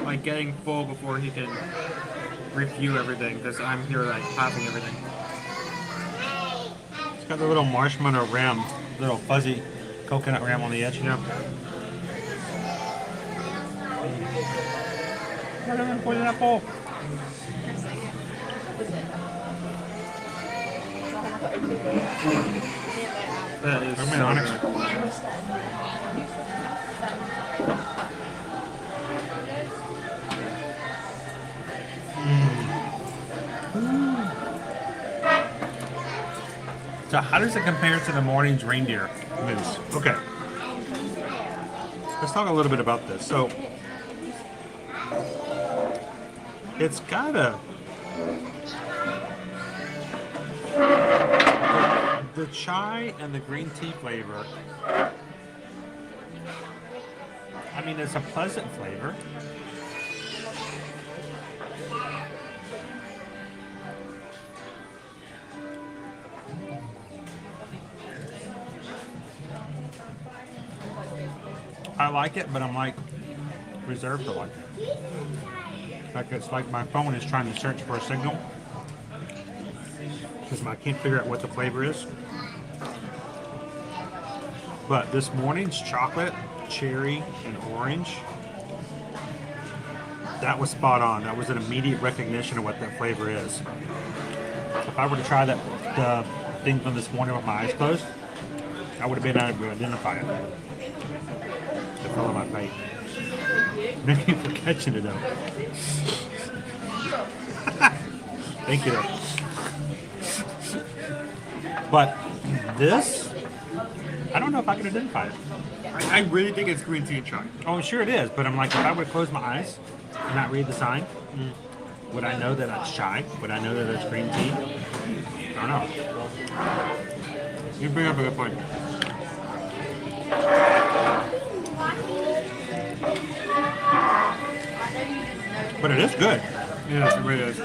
like getting full before he can review everything because I'm here like popping everything. It's got the little marshmallow rim, little fuzzy coconut rim on the edge. Yep. Put it in that bowl. That is I'm in so on it. good. So how does it compare to the morning's reindeer mousse? Okay. Let's talk a little bit about this. So it's got the chai and the green tea flavor. I mean, it's a pleasant flavor. I like it, but I'm like reserved to like it. Like it's like my phone is trying to search for a signal because I can't figure out what the flavor is. But this morning's chocolate, cherry, and orange, that was spot on. That was an immediate recognition of what that flavor is. If I were to try the thing from this morning with my eyes closed, I would have been able to identify it. It fell on my plate. Thank you for catching it though. Thank you though. But this, I don't know if I can identify it. I really think it's green tea and chai. Oh, sure it is, but I'm like, if I would close my eyes and not read the sign, would I know that it's chai? Would I know that it's green tea? I don't know. You bring up a good point. But it is good. Yes, it really is.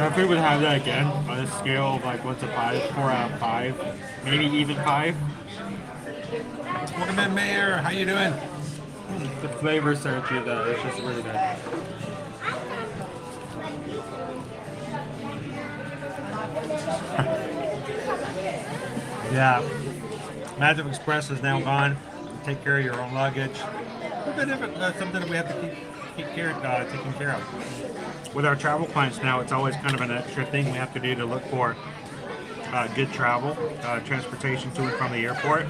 If we would have that again on a scale of like 1 to 5, 4 out of 5, maybe even 5. Welcome in, Mayor. How you doing? The flavor synergy of that is just really good. Yeah. Magic Express is now gone. Take care of your own luggage. Something that we have to keep taken care of. With our travel clients now, it's always kind of an extra thing we have to do to look for good travel, transportation to and from the airport.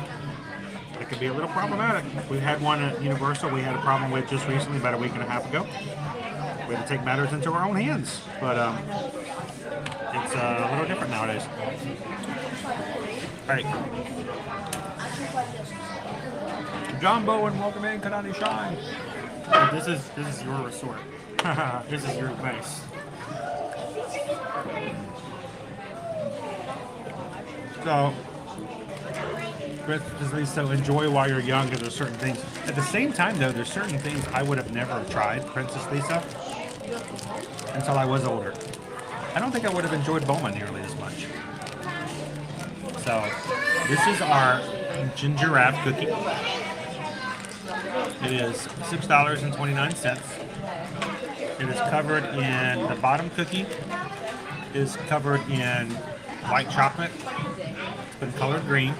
It can be a little problematic. We had one at Universal we had a problem with just recently, about a week and a half ago. We had to take matters into our own hands, but it's a little different nowadays. All right. John Bowen, welcome in, Kidani Shine. This is your resort. This is your place. So, so enjoy while you're young, because there's certain things. At the same time, though, there's certain things I would have never tried, Princess Lisa, until I was older. I don't think I would have enjoyed Boma nearly as much. So, this is our Gingerbread cookie. It is $6.29. It is covered in, the bottom cookie is covered in white chocolate. It's been colored green.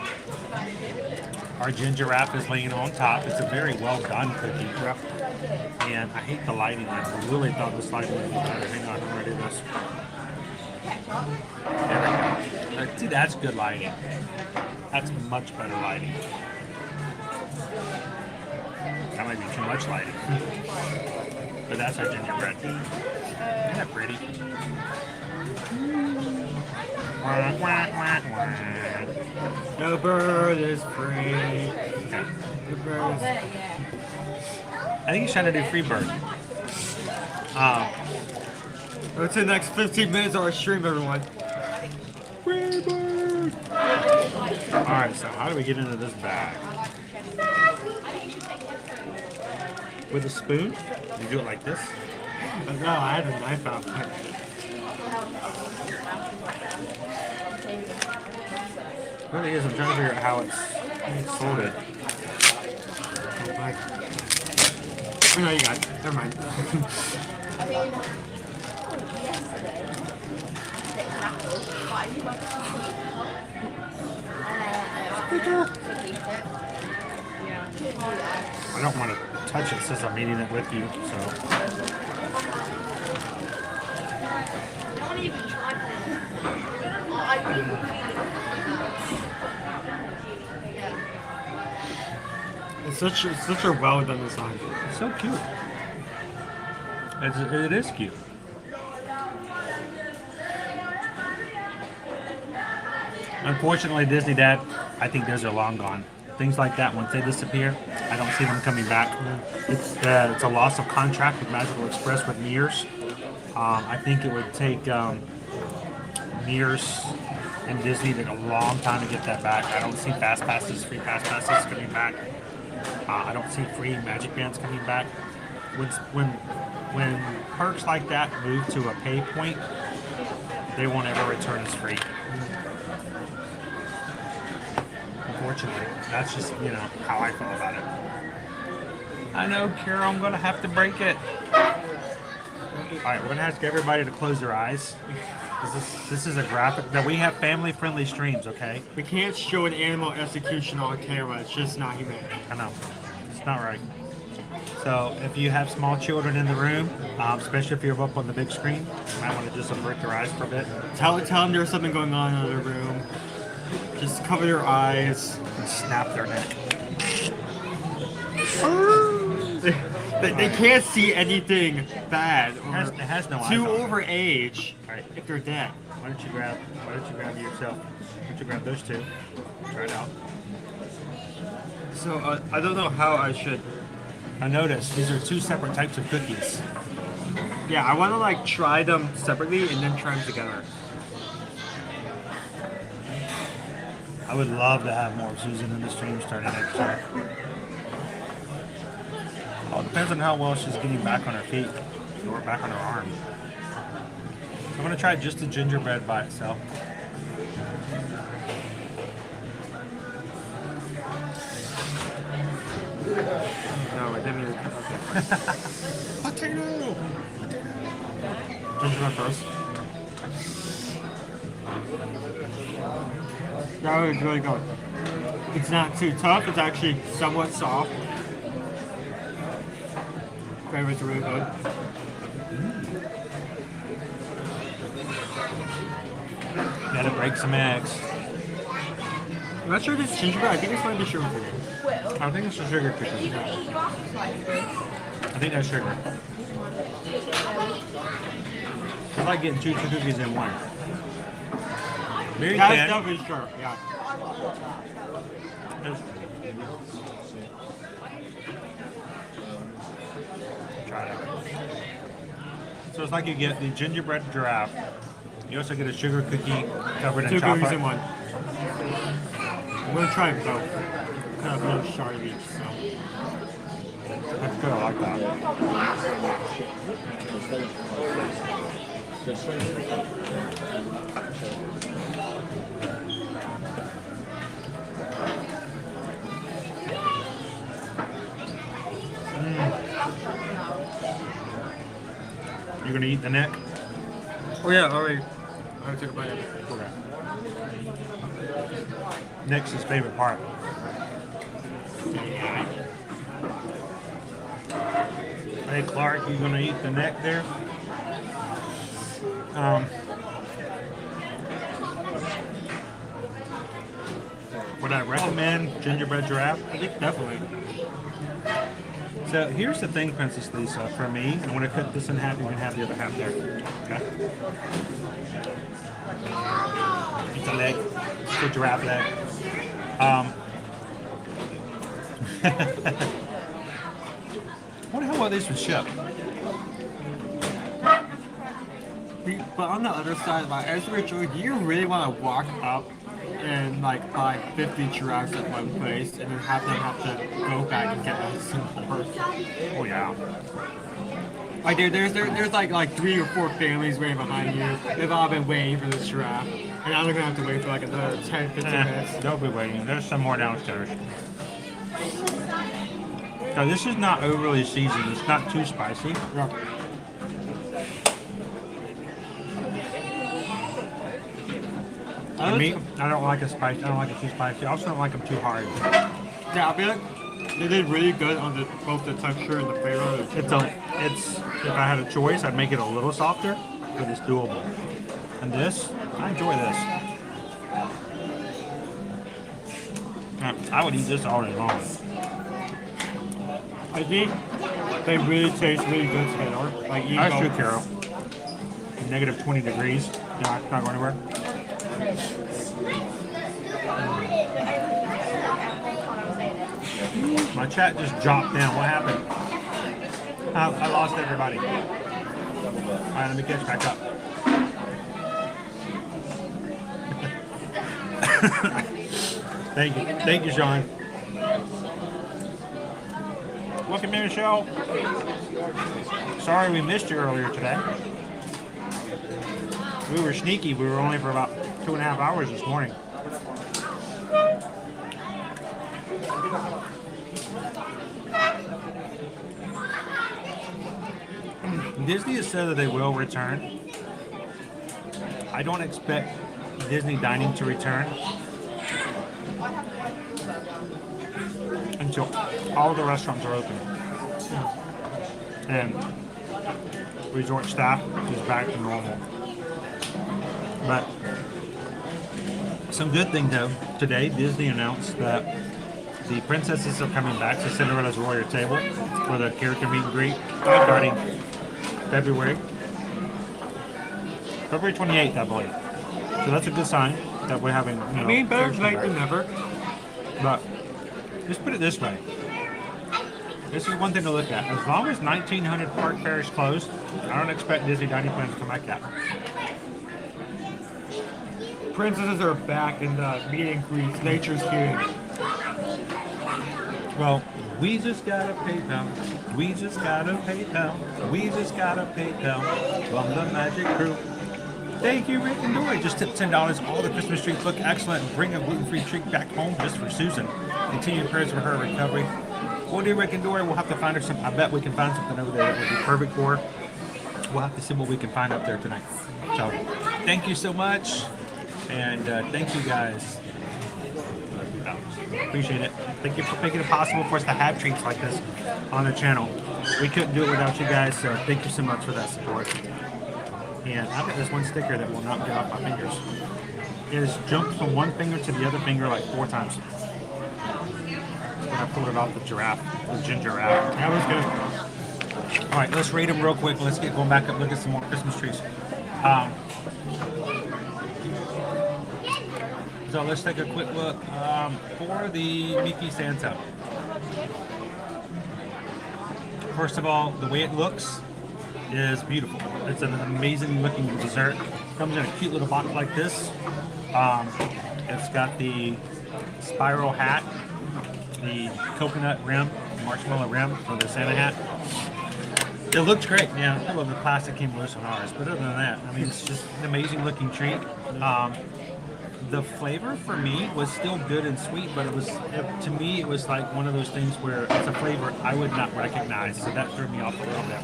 Our ginger wrap is laying on top. It's a very well done cookie. And I hate the lighting. I really thought this lighting would be better. Hang on, I'm ready to do this. There we go. See, that's good lighting. That's much better lighting. That might be too much lighting. But that's our gingerbread. Isn't that pretty? The bird is free. The bird is... I think he's trying to do free bird. What's the next 15 minutes of our stream, everyone? Free bird! Alright, so how do we get into this bag? With a spoon? You do it like this? No, I had a knife out. It really is. I'm trying to figure out how it's folded. Oh, no, you got it. Never mind. I don't want to touch it since I'm eating it with you, so. It's such a well done design. It's so cute. It is cute. Unfortunately, Disney Dad, I think those are long gone. Things like that, once they disappear, I don't see them coming back. It's a loss of contract with Magical Express with Mears. I think it would take Mears and Disney a long time to get that back. I don't see fast passes, free pass passes coming back. I don't see free Magic Bands coming back. When perks like that move to a pay point, they won't ever return as free. Unfortunately, that's just, how I feel about it. I know, Carol, I'm going to have to break it. Alright, we're going to ask everybody to close their eyes. This is a graphic. Now, we have family-friendly streams, okay? We can't show an animal execution on camera. It's just not humane. I know. It's not right. So, if you have small children in the room, especially if you're up on the big screen, you might want to just avert your eyes for a bit. Tell them there's something going on in the other room. Just cover your eyes. And snap their neck. They can't see anything bad or It has no eyes too on it. overage Alright. if they're dead. Why don't you grab yourself? Why don't you grab those two? Try it out. So I don't know how I should. Now notice, these are two separate types of cookies. Yeah, I want to try them separately and then try them together. I would love to have more Susan in the stream starting next year. All depends on how well she's getting back on her feet or back on her arm. I'm going to try just the gingerbread by itself. No, I didn't even. Potato! Gingerbread first. That was really good. It's not too tough. It's actually somewhat soft. Flavor's really good. Gotta break some eggs. I'm not sure if it's gingerbread. I think it's might be sugar cookie. I think it's a sugar cookie. I think that's sugar. It's like getting two cookies in one. Very That thin. stuff is sure. Yeah. Try it. So it's like you get the gingerbread giraffe. You also get a sugar cookie covered in Two chocolate. cookies in one. I'm gonna try them both. Kind of a little shot of each. So. That's good. I like that. You're gonna eat the neck? Oh yeah, already. I took a bite of it. Okay. Neck's his favorite part. Hey Clark, you gonna eat the neck there? Would I recommend gingerbread giraffe? I think definitely. So here's the thing, Princess Lisa, for me, I'm gonna cut this in half, you can have the other half there. Okay? It's a leg, it's a giraffe leg. What the hell are these with ship? But on the other side, like, as we're doing, do you really want to walk up and like buy 50 giraffes at one place and then have to go back and get a single person? Oh yeah. Like there's like 3 or 4 families waiting behind you. They've all been waiting for this giraffe, and now they're gonna have to wait for like another 10, 15 minutes. They'll be waiting. There's some more downstairs. So this is not overly seasoned. It's not too spicy. Yeah. For me, I don't like it spicy. I don't like it too spicy. I also don't like them too hard. Yeah, I feel like they did really good on both the texture and the flavor. It's if I had a choice, I'd make it a little softer, but it's doable. And this, I enjoy this. I would eat this all day long. I think they really taste really good together. Like even That's though- true, Carol. Negative 20 degrees. Yeah, not going anywhere. My chat just dropped down. What happened? I lost everybody. All right, let me catch back up. Thank you, Sean. Welcome to the show. Sorry we missed you earlier today. We were sneaky. We were only for about 2.5 hours this morning. Disney has said that they will return. I don't expect Disney dining to return until all the restaurants are open and resort staff is back to normal. But some good thing though, today Disney announced that the princesses are coming back to Cinderella's Royal Table for the character meet and greet starting February 28th, I believe. So that's a good sign that we're having. I mean, better late than never. But let's put it this way. This is one thing to look at. As long as 1900 Park Fair is closed, I don't expect Disney dining plans to come back yet. Princesses are back in the meet and greets. Nature's here. Well, we just got a PayPal. We just got a PayPal. We just got a PayPal from the Magic Crew. Thank you, Rick and Dory. Just tip $10. All the Christmas treats look excellent. Bring a gluten-free treat back home just for Susan. Continued prayers for her recovery. we'll do Rick and Dory. We'll have to find her some. I bet we can find something over there that would be perfect for her. We'll have to see what we can find up there tonight. So, thank you so much, and thank you guys. Appreciate it. Thank you for making it possible for us to have treats like this on the channel. We couldn't do it without you guys, so thank you so much for that support. And I've got this one sticker that will not get off my fingers. It has jumped from one finger to the other finger like 4 times. When I pulled it off the giraffe, the ginger giraffe. That was good. All right, let's rate them real quick. Let's get going back up, look at some more Christmas trees. So let's take a quick look for the Mickey Santa. First of all, the way it looks is beautiful. It's an amazing looking dessert. Comes in a cute little box like this. It's got the spiral hat, the coconut rim, marshmallow rim for the Santa hat. It looks great. Yeah, I love the plastic came loose on ours, but other than that, I mean, it's just an amazing looking treat. The flavor for me was still good and sweet, but to me, it was like one of those things where it's a flavor I would not recognize, so that threw me off a little bit.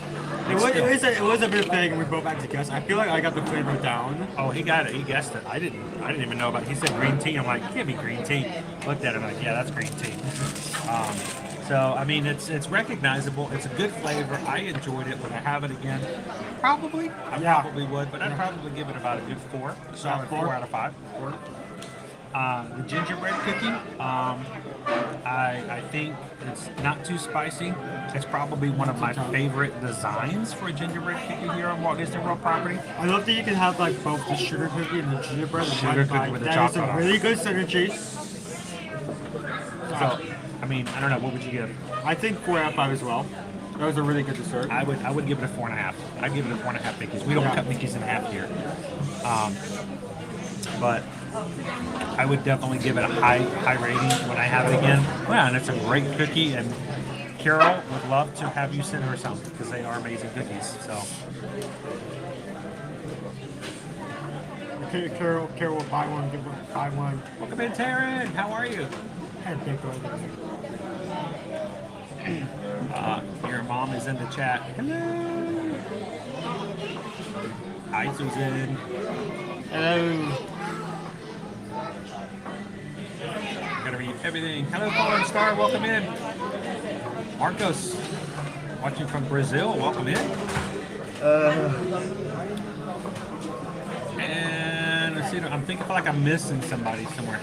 It was a bit vague, and we both had to guess. I feel like I got the flavor down. Oh, he got it. He guessed it. I didn't even know about it. He said green tea. I'm like, can't be green tea. Looked at it, I'm like, yeah, that's green tea. So, I mean, it's recognizable. It's a good flavor. I enjoyed it. Would I have it again? Probably. I probably would, but I'd probably give it about a good 4. Solid 4 out of 5. The gingerbread cookie, I think it's not too spicy. It's probably one of my favorite designs for a gingerbread cookie here on Walt Disney World property. I love that you can have like both the sugar cookie and the gingerbread. Sugar cookie with the chocolate That is a on. really good synergy. So, I mean, I don't know. What would you give? I think 4 out of 5 as well. That was a really good dessert. I would give it a 4.5. I'd give it a 4.5 Mickeys. We don't cut Mickeys in half here. But I would definitely give it a high rating when I have it again. Well, and it's a great cookie, and Carol would love to have you send her some because they are amazing cookies. So, Okay, Carol will buy one, buy one. welcome in, Taryn. How are you? And decor. Your mom is in the chat. Hello. Hi, Susan. Hello. Gotta read everything. Hello, Fallen Star. Welcome in. Marcos, watching from Brazil. Welcome in. And let's see. I'm thinking like I'm missing somebody somewhere.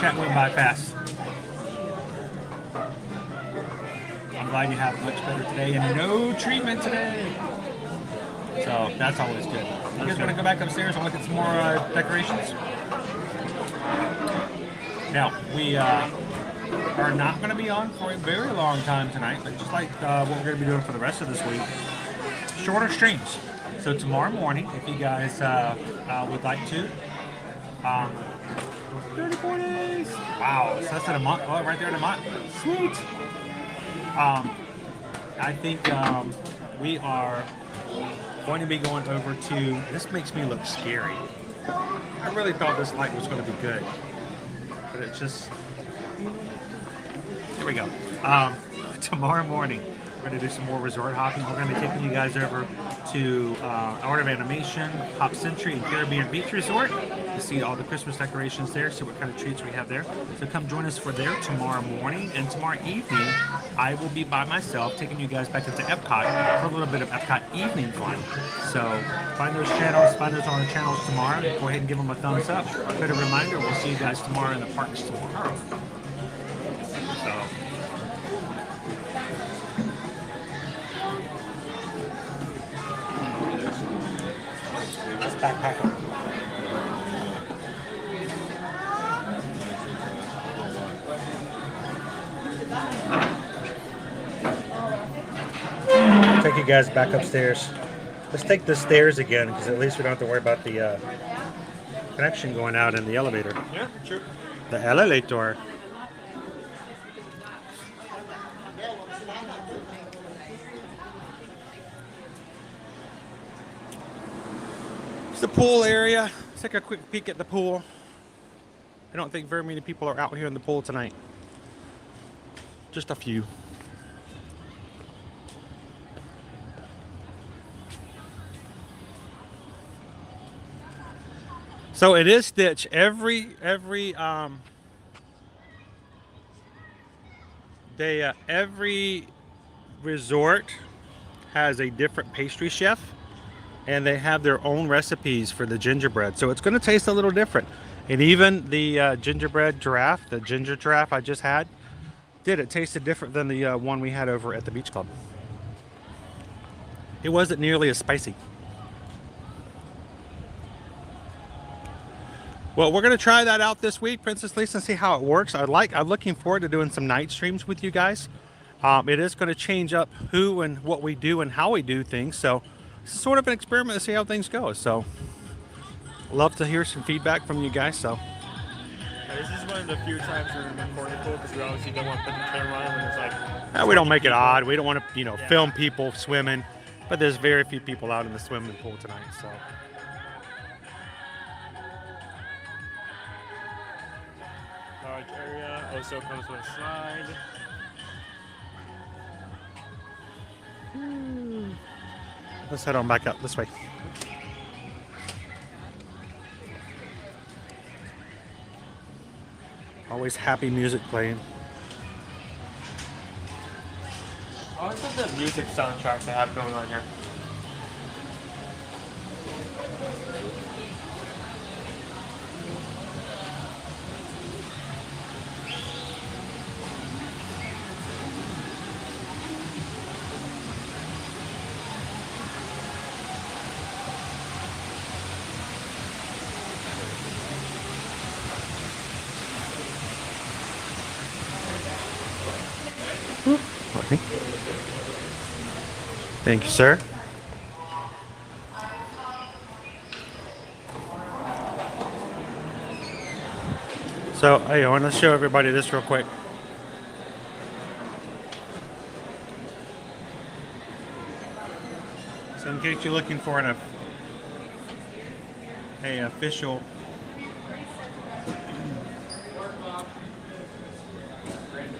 Chat went by fast. I'm glad you have much better today and no treatment today. So that's always good. You guys want to go back upstairs and look at some more decorations? Now, we are not going to be on for a very long time tonight, but just like what we're going to be doing for the rest of this week, shorter streams. So tomorrow morning, if you guys would like to, 34 days. Wow, so that's in a month. Oh, right there in a month. Sweet. I think we are going to be going over to, this makes me look scary. I really thought this light was going to be good, but it's just, here we go. Tomorrow morning, we're going to do some more resort hopping. We're going to be taking you guys over to Art of Animation, Hop Century, and Caribbean Beach Resort to see all the Christmas decorations there, see what kind of treats we have there. So come join us for there tomorrow morning, and tomorrow evening, I will be by myself taking you guys back into Epcot for a little bit of Epcot evening fun. So find those channels, find those on the channels tomorrow. Go ahead and give them a thumbs up. But a reminder, we'll see you guys tomorrow in the parks tomorrow. So. Let's backpack up. Take you guys back upstairs. Let's take the stairs again, because at least we don't have to worry about the connection going out in the elevator. Yeah, sure. The elevator. It's the pool area. Let's take a quick peek at the pool. I don't think very many people are out here in the pool tonight. Just a few. So it is Stitch. Every every resort has a different pastry chef, and they have their own recipes for the gingerbread. So it's going to taste a little different. And even the gingerbread giraffe, the ginger giraffe I just had, it tasted different than the one we had over at the beach club. It wasn't nearly as spicy. Well, we're going to try that out this week, Princess Lisa, and see how it works. I'm looking forward to doing some night streams with you guys. It is going to change up who and what we do and how we do things. So it's sort of an experiment to see how things go. So love to hear some feedback from you guys. So This is one of the few times we're in the recording pool because we obviously don't want to put the camera on when it's like. we don't make it odd. We don't want to, film people swimming. But there's very few people out in the swimming pool tonight. So. Large area also comes with a slide. Let's head on back up this way. Always happy music playing. Oh, it's like the music soundtrack they have going on here. Okay. Thank you, sir. So, I want to show everybody this real quick. So, in case you're looking for an official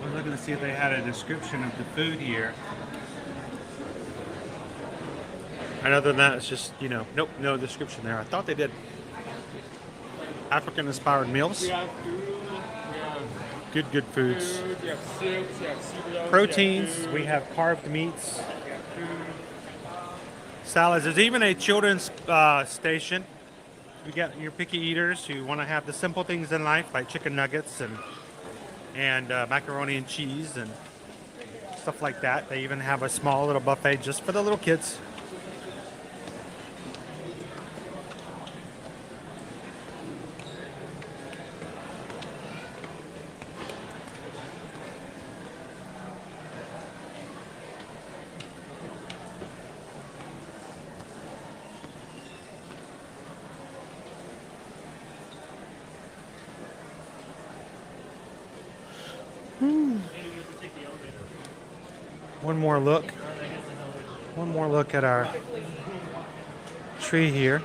I'm looking to see if they had a description of the food here. And other than that, it's just, nope, no description there. I thought they did. African-inspired meals. We have food, we have Good foods. food, we have soups, we have cereals, Proteins, we we have carved meats. food. Salads. There's even a children's station. You got your picky eaters who want to have the simple things in life, like chicken nuggets and macaroni and cheese and stuff like that. They even have a small little buffet just for the little kids. One more look at our tree here.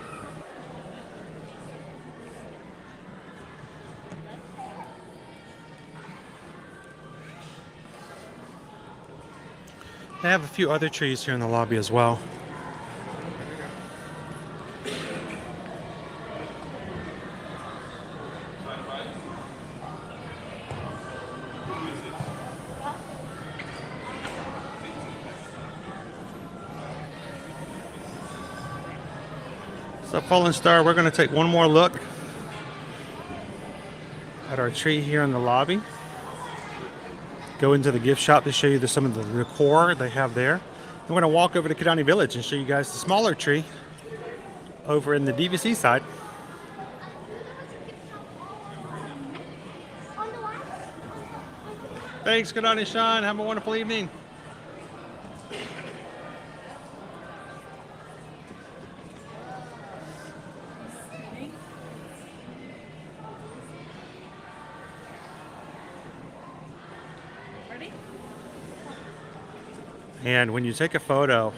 They have a few other trees here in the lobby as well. So Fallen Star, we're going to take one more look at our tree here in the lobby. Go into the gift shop to show you some of the decor they have there. We're going to walk over to Kidani Village and show you guys the smaller tree over in the DVC side. Thanks, Kidani Sean. Have a wonderful evening. And when you take a photo,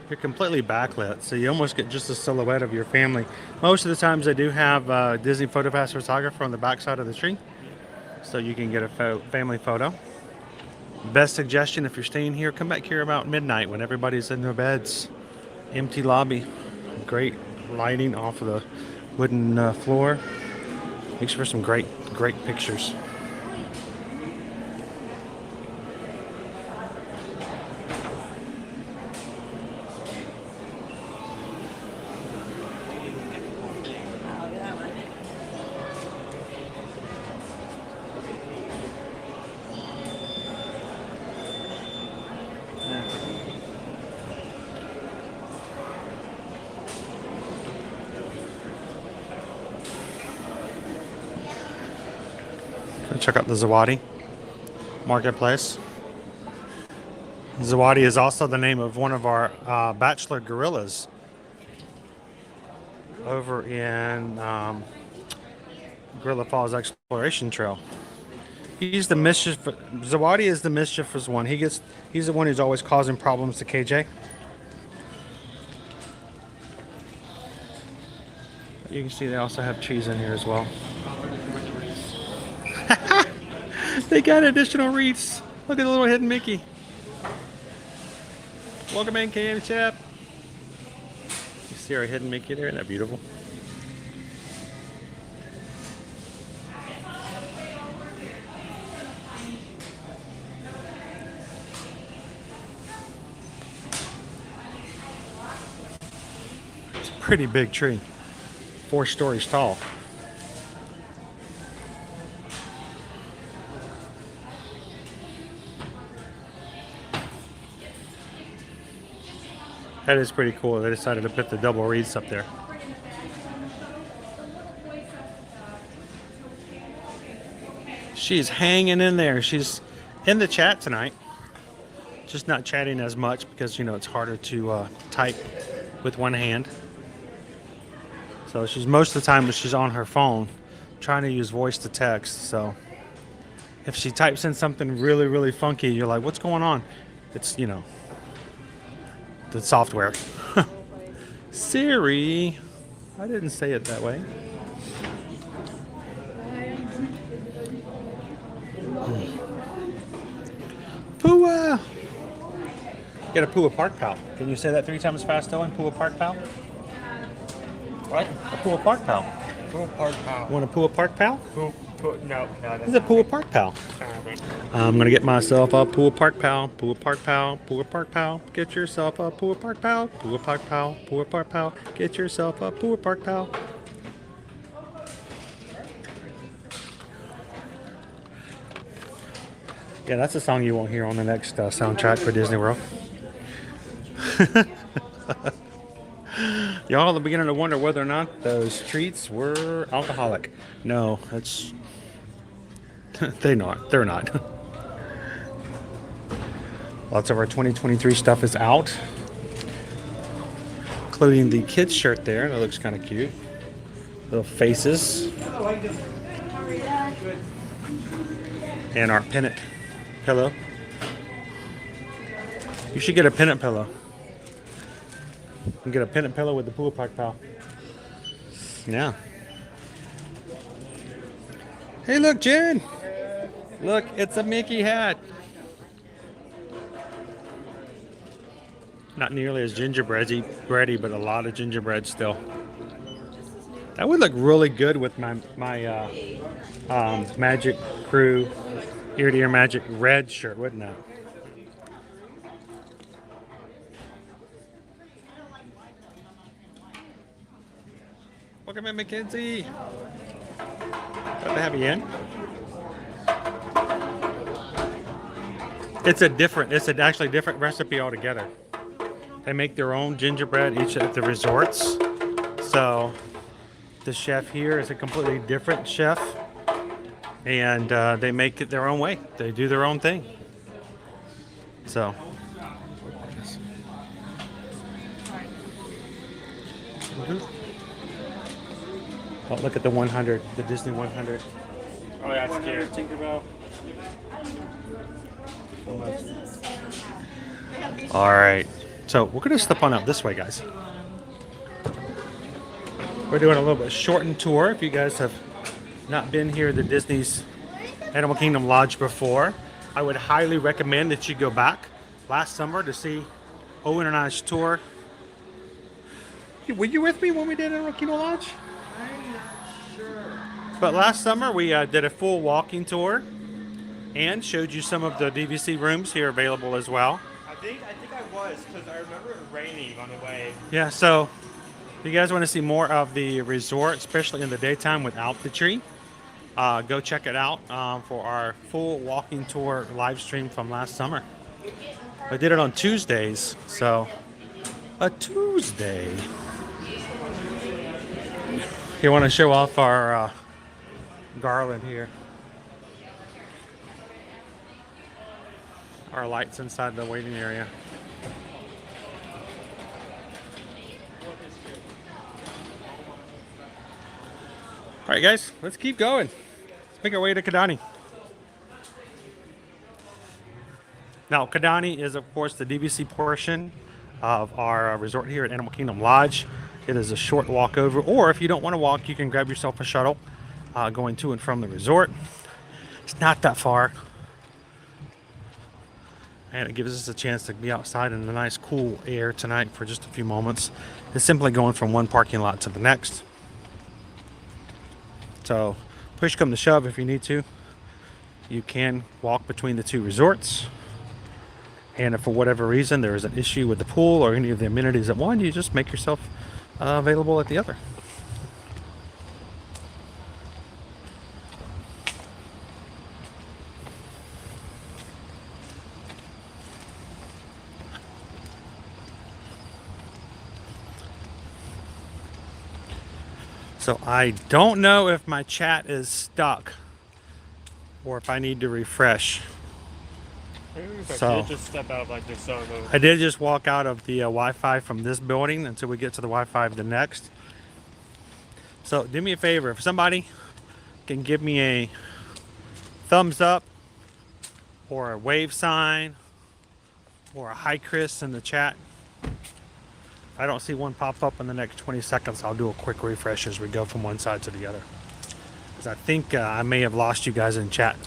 you're completely backlit, so you almost get just a silhouette of your family. Most of the times they do have Disney PhotoPass photographer on the back side of the tree, so you can get a family photo. Best suggestion, if you're staying here, come back here about midnight when everybody's in their beds. Empty lobby. Great lighting off of the wooden floor. Makes for some great pictures. Check out the Zawadi Marketplace. Zawadi is also the name of one of our bachelor gorillas over in Gorilla Falls Exploration Trail. He's the mischief. Zawadi is the mischievous one. He's the one who's always causing problems to KJ. You can see they also have trees in here as well. They got additional wreaths. Look at the little hidden Mickey. Welcome in, Can Chap. You see our hidden Mickey there? Isn't that beautiful? It's a pretty big tree. 4 stories tall. That is pretty cool. They decided to put the double wreaths up there. She's hanging in there. She's in the chat tonight. Just not chatting as much because, you know, it's harder to type with one hand. So she's most of the time she's on her phone trying to use voice to text. So if she types in something really, really funky, you're like, what's going on? It's, you know, the software. Siri. I didn't say it that way. Pooah. Get a Pooah Park Pal. Can you say that 3 times fast, Owen? Pooah Park Pal? What? A Pooah Park Pal. Pooah Park Pal. Want a Pooah Park Pal? No, This is a Pooah Park Pal. I'm gonna get myself a Pooah Park Pal. Pooah Park Pal. Pooah Park Pal. Get yourself a Pooah Park Pal. Pooah Park Pal. Pooah Park Pal. Get yourself a Pooah Park Pal. Yeah, that's a song you won't hear on the next soundtrack for Disney World. Y'all are beginning to wonder whether or not those treats were alcoholic. No, it's they're not. Lots of our 2023 stuff is out, including the kids shirt there. That looks kind of cute. Little faces. And our pennant pillow. You should get a pennant pillow. You can get a pennant pillow with the Pooah Park Pal. Yeah. Hey, look, Jen. Look, it's a Mickey hat. Not nearly as gingerbready, but a lot of gingerbread still. That would look really good with my Magic Crew Ear to Ear Magic red shirt, wouldn't it? Welcome in, Mackenzie. Glad to have you in. It's actually a different recipe altogether. They make their own gingerbread each at the resorts. So the chef here is a completely different chef, and they make it their own way. They do their own thing. So. Oh, look at the 100, the Disney 100. Oh, that's cute. Tinkerbell. All right, so we're gonna step on out this way, guys. We're doing a little bit shortened tour. If you guys have not been here at the Disney's Animal Kingdom Lodge before, I would highly recommend that you go back last summer to see Owen and I's tour. Were you with me when we did Animal Kingdom Lodge? I'm not sure. But last summer we did a full walking tour and showed you some of the DVC rooms here available as well. I think I was, because I remember it raining on the way. Yeah, so if you guys want to see more of the resort, especially in the daytime without the tree, go check it out for our full walking tour live stream from last summer. I did it on Tuesdays, so a Tuesday. You want to show off our garland here. Our lights inside the waiting area. All right, guys, let's keep going. Let's make our way to Kidani. Now, Kidani is, of course, the DVC portion of our resort here at Animal Kingdom Lodge. It is a short walk over, or if you don't want to walk, you can grab yourself a shuttle going to and from the resort. It's not that far. And it gives us a chance to be outside in the nice cool air tonight for just a few moments. It's simply going from one parking lot to the next. So push come to shove, if you need to, you can walk between the two resorts. And if for whatever reason there is an issue with the pool or any of the amenities at one, you just make yourself available at the other. So I don't know if my chat is stuck or if I need to refresh. So just step out like this. So I did just walk out of the Wi-Fi from this building until we get to the Wi-Fi of the next. So do me a favor, if somebody can give me a thumbs up or a wave sign or a hi Chris in the chat. I don't see one pop up in the next 20 seconds. I'll do a quick refresh as we go from one side to the other. Because I think I may have lost you guys in chat.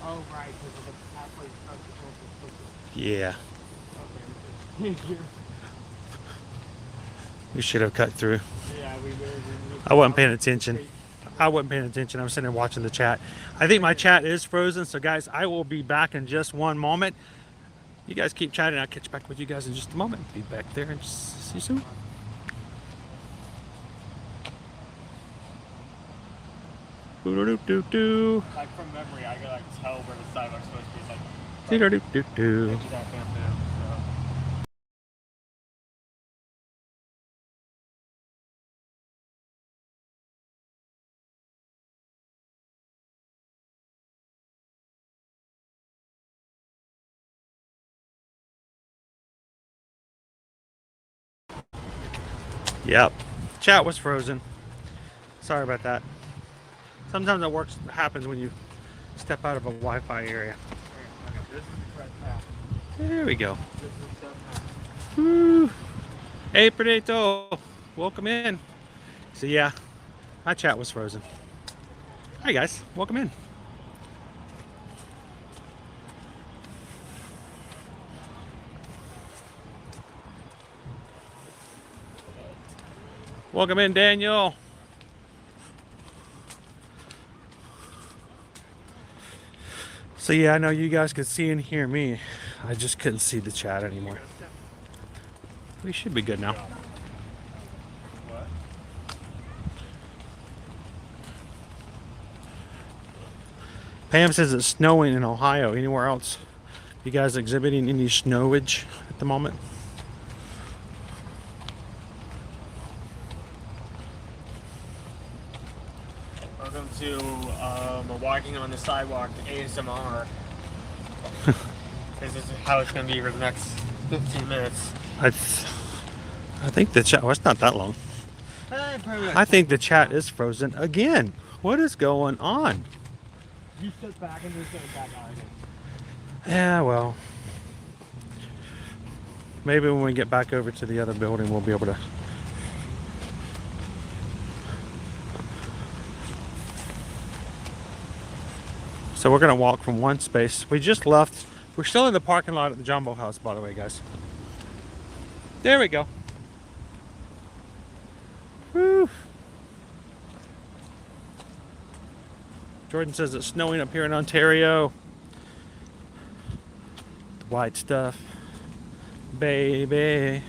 Oh, right, because of the halfway across the Yeah. Thank you. We should have cut through. yeah, we I wasn't paying attention. I wasn't paying attention. I was sitting there watching the chat. I think my chat is frozen. So guys, I will be back in just one moment. You guys keep chatting. I'll catch back with you guys in just a moment. Be back there and see you soon. Boo-doo-doo-doo-doo. like from memory, I can like tell where the sidewalk's supposed to be. It's like Doo-doo-doo-doo-doo. exactly up there. So. Yep. Chat was frozen. Sorry about that. Sometimes that happens when you step out of a Wi-Fi area. This is the correct path. There we go. This is the path. Woo. Hey, Predato. Welcome in. So yeah, my chat was frozen. Hi guys, welcome in. Welcome in, Daniel. So yeah, I know you guys could see and hear me. I just couldn't see the chat anymore. We should be good now. What? Pam says it's snowing in Ohio. Anywhere else? You guys exhibiting any snowage at the moment? Welcome to walking on the sidewalk ASMR. This is how it's going to be for the next 15 minutes. I think the chat. Well, it's not that long. I think the chat is frozen again. What is going on? You sit back and just get back out again. Yeah, well. Maybe when we get back over to the other building, we'll be able to. So we're going to walk from one space. We just left. We're still in the parking lot at the Jumbo House, by the way, guys. There we go. Woo. Jordan says it's snowing up here in Ontario. The white stuff. Baby.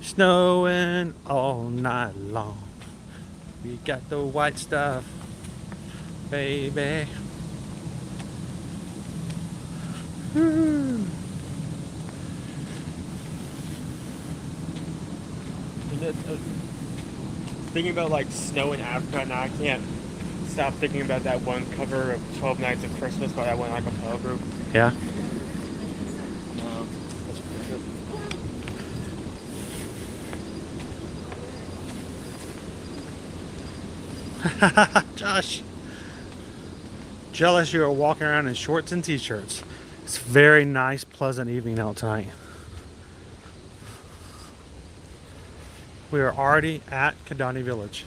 Snowing all night long. We got the white stuff. Baby. Woo. Thinking about like snow in Africa now, I can't stop thinking about that one cover of 12 Nights of Christmas by that one acapella group. Yeah. That's pretty good. Josh. Jealous you are walking around in shorts and t-shirts. It's a very nice, pleasant evening out tonight. We are already at Kidani Village.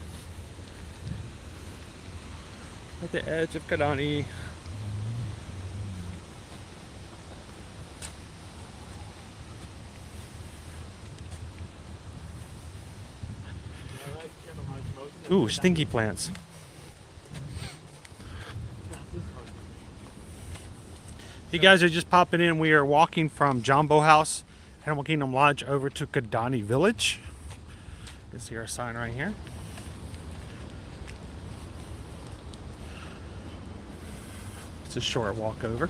At the edge of Kidani. Ooh, stinky plants. You guys are just popping in. We are walking from Jumbo House, Animal Kingdom Lodge, over to Kidani Village. You can see our sign right here. It's a short walk over.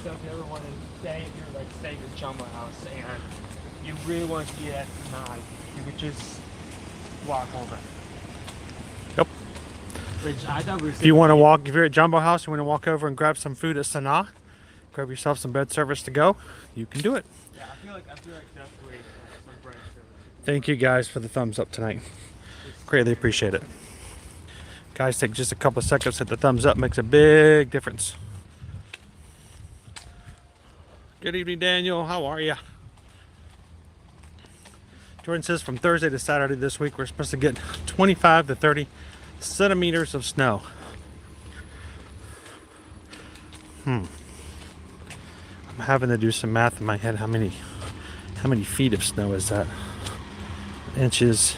So if you ever want to stay, if you're like staying at Jumbo House and you really want to see that tonight, you could just walk over. Yep. Which I thought we were If you want to walk, if you're at Jumbo House, you want to walk over and grab some food at Sanaa, grab yourself some bed service to go, you can do it. Yeah, I feel like definitely some bread service. Thank you guys for the thumbs up tonight. Greatly appreciate it. Guys, take just a couple of seconds, hit the thumbs up, makes a big difference. Good evening, Daniel. How are you? Jordan says from Thursday to Saturday this week, we're supposed to get 25 to 30 centimeters of snow. I'm having to do some math in my head. How many feet of snow is that? Inches.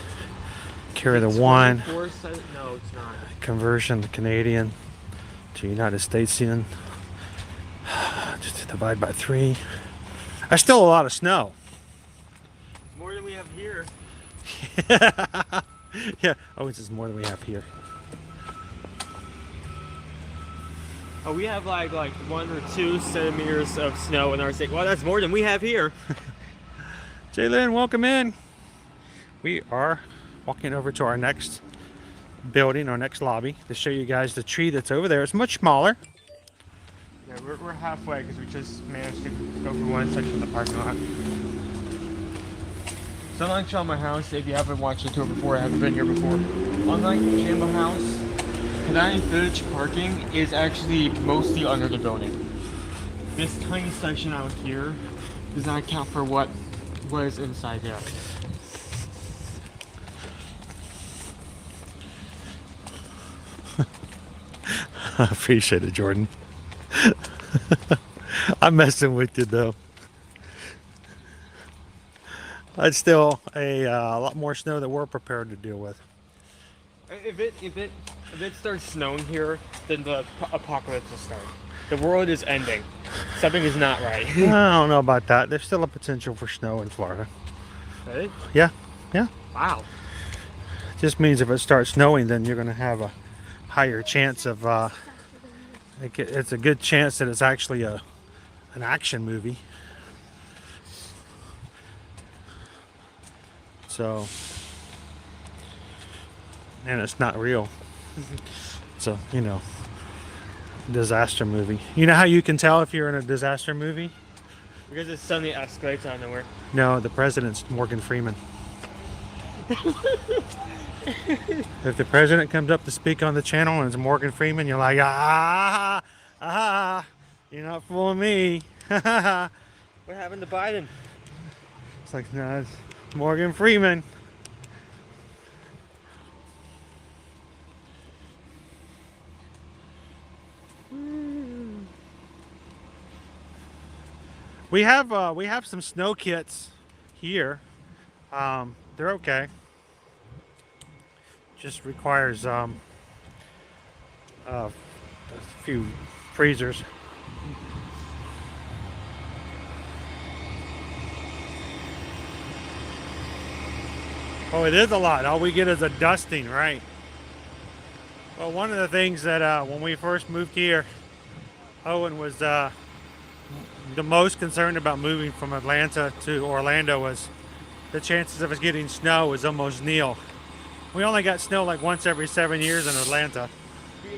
Carry the one. No, it's not. Conversion to Canadian to United Statesian. Just divide by 3. That's still a lot of snow. More than we have here. Yeah. Oh, it's just more than we have here. Oh, we have like 1 or 2 centimeters of snow in our state. Well, that's more than we have here. Jalen, welcome in. We are walking over to our next building, our next lobby, to show you guys the tree that's over there. It's much smaller. Yeah, we're halfway because we just managed to go for one section of the parking lot. So unlike Jumbo House, if you haven't watched the tour before, I haven't been here before. Unlike Jumbo House, Kidani Village parking is actually mostly under the building. This tiny section out here does not account for what was inside there. I appreciate it, Jordan. I'm messing with you though. It's still a lot more snow that we're prepared to deal with. If it starts snowing here, then the apocalypse will start. The world is ending. Something is not right. I don't know about that. There's still a potential for snow in Florida. Really? Yeah, yeah. Wow. Just means if it starts snowing, then you're going to have a higher chance of. It's a good chance that it's actually an action movie. So, and it's not real. It's a, disaster movie. You know how you can tell if you're in a disaster movie? Because it suddenly escalates out of nowhere. No, the president's Morgan Freeman. If the president comes up to speak on the channel and it's Morgan Freeman, you're like, you're not fooling me. What happened to Biden? It's like, no, it's Morgan Freeman. We have some snow kits here. They're okay. Just requires a few freezers. Oh, it is a lot. All we get is a dusting, right? Well, one of the things that when we first moved here, Owen was the most concerned about moving from Atlanta to Orlando was the chances of us getting snow was almost nil. We only got snow like once every 7 years in Atlanta. The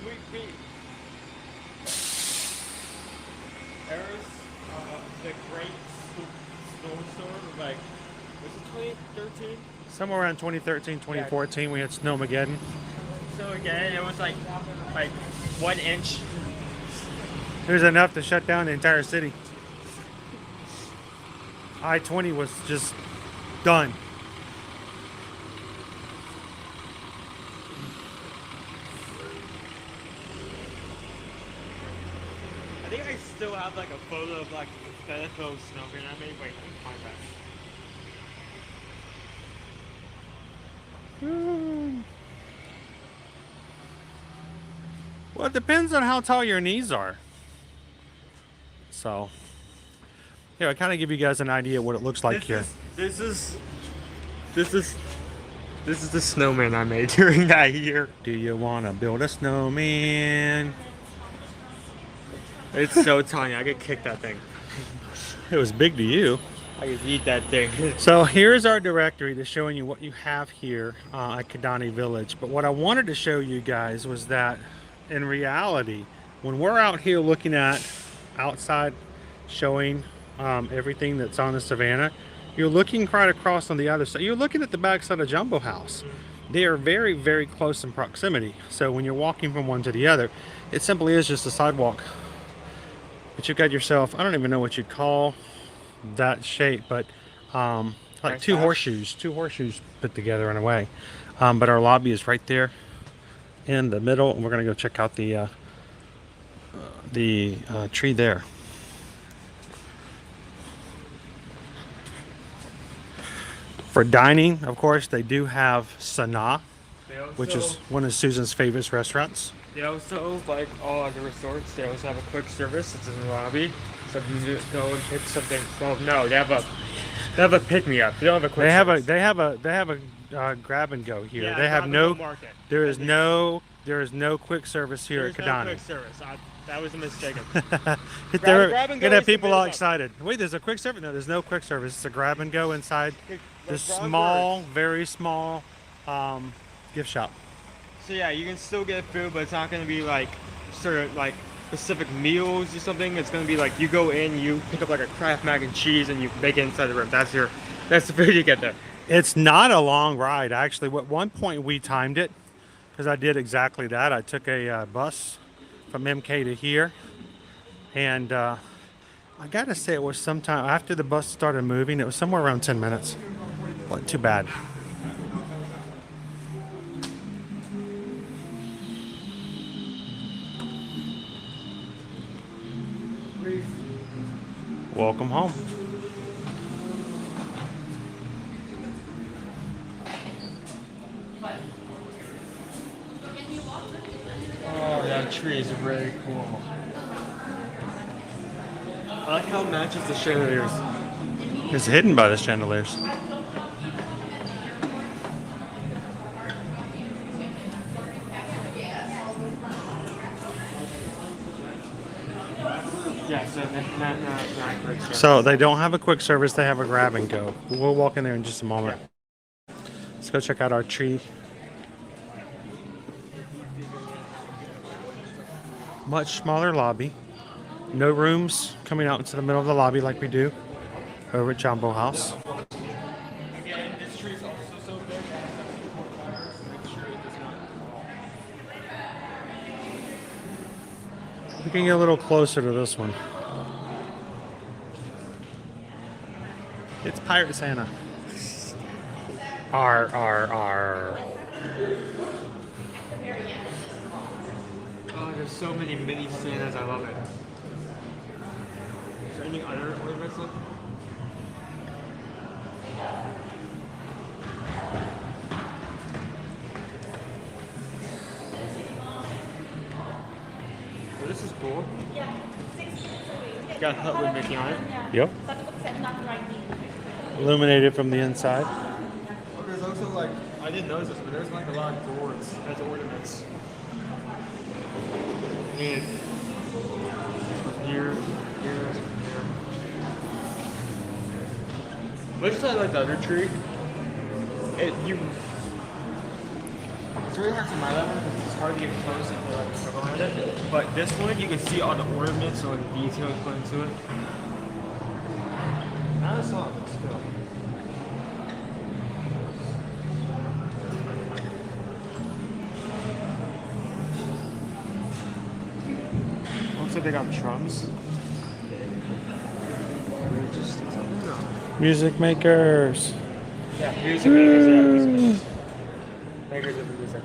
great snowstorm, like, was it 2013? Somewhere around 2013, 2014, we had Snowmageddon. So again, it was like 1 inch. It was enough to shut down the entire city. I-20 was just done. I think I still have like a photo of like a Benefil snowman I made. Wait, let me find that. Well, it depends on how tall your knees are. So, yeah, I kind of give you guys an idea what it looks like here. This is the snowman I made during that year. Do you want to build a snowman? It's so tiny. I could kick that thing. It was big to you. I could eat that thing. So here's our directory to showing you what you have here at Kidani Village. But what I wanted to show you guys was that in reality, when we're out here looking at outside showing everything that's on the savannah, you're looking right across on the other side. You're looking at the backside of Jumbo House. They are very, very close in proximity. So when you're walking from one to the other, it simply is just a sidewalk. But you've got yourself, I don't even know what you'd call that shape, but like two horseshoes put together in a way. But our lobby is right there in the middle, and we're gonna go check out the tree there. For dining, of course, they do have Sana, which is one of Susan's favorite restaurants. They also, like all other resorts, they also have a quick service. It's in the lobby. So if you just go and pick something, well, no, they have a pick me up. They don't have a quick service. They have a grab and go here. Yeah, they have grab and go market. there is no quick service here at Kidani. No quick service. That was a mistake. Grab and go get people all excited. Wait, there's a quick service? No, there's no quick service. It's a grab and go inside this small, very small gift shop. So yeah, you can still get food, but it's not going to be like sort of like specific meals or something. It's going to be like you go in, you pick up like a Kraft mac and cheese, and you make it inside the room. That's the food you get there. It's not a long ride, actually. At one point we timed it because I did exactly that. I took a bus from MK to here, and I gotta say it was sometime after the bus started moving. It was somewhere around 10 minutes. Wasn't too bad. Welcome home. Oh, that tree is really cool. I like how it matches the chandeliers. It's hidden by the chandeliers. Yeah, so not quick service. So they don't have a quick service, they have a grab and go. We'll walk in there in just a moment. Let's go check out our tree. Much smaller lobby. No rooms coming out into the middle of the lobby like we do over at Jumbo House. Again, this tree is also so big. We can get a little closer to this one. It's Pirate Santa. R R R. Oh, there's so many mini Santas. I love it. Is there any other ornaments left? Oh, this is cool. Got Hut with Mickey on it. Yep. Illuminated from the inside. Oh, there's also like, I didn't notice this, but there's like a lot of gourds as ornaments. And here, here. Much like the other tree, it's really hard to my level because it's hard to get close and like around it. But this one, you can see all the ornaments or the details put into it. Not a song, but still. Looks like they got drums. Music makers. Yeah, music makers, yeah, music makers. Makers of music.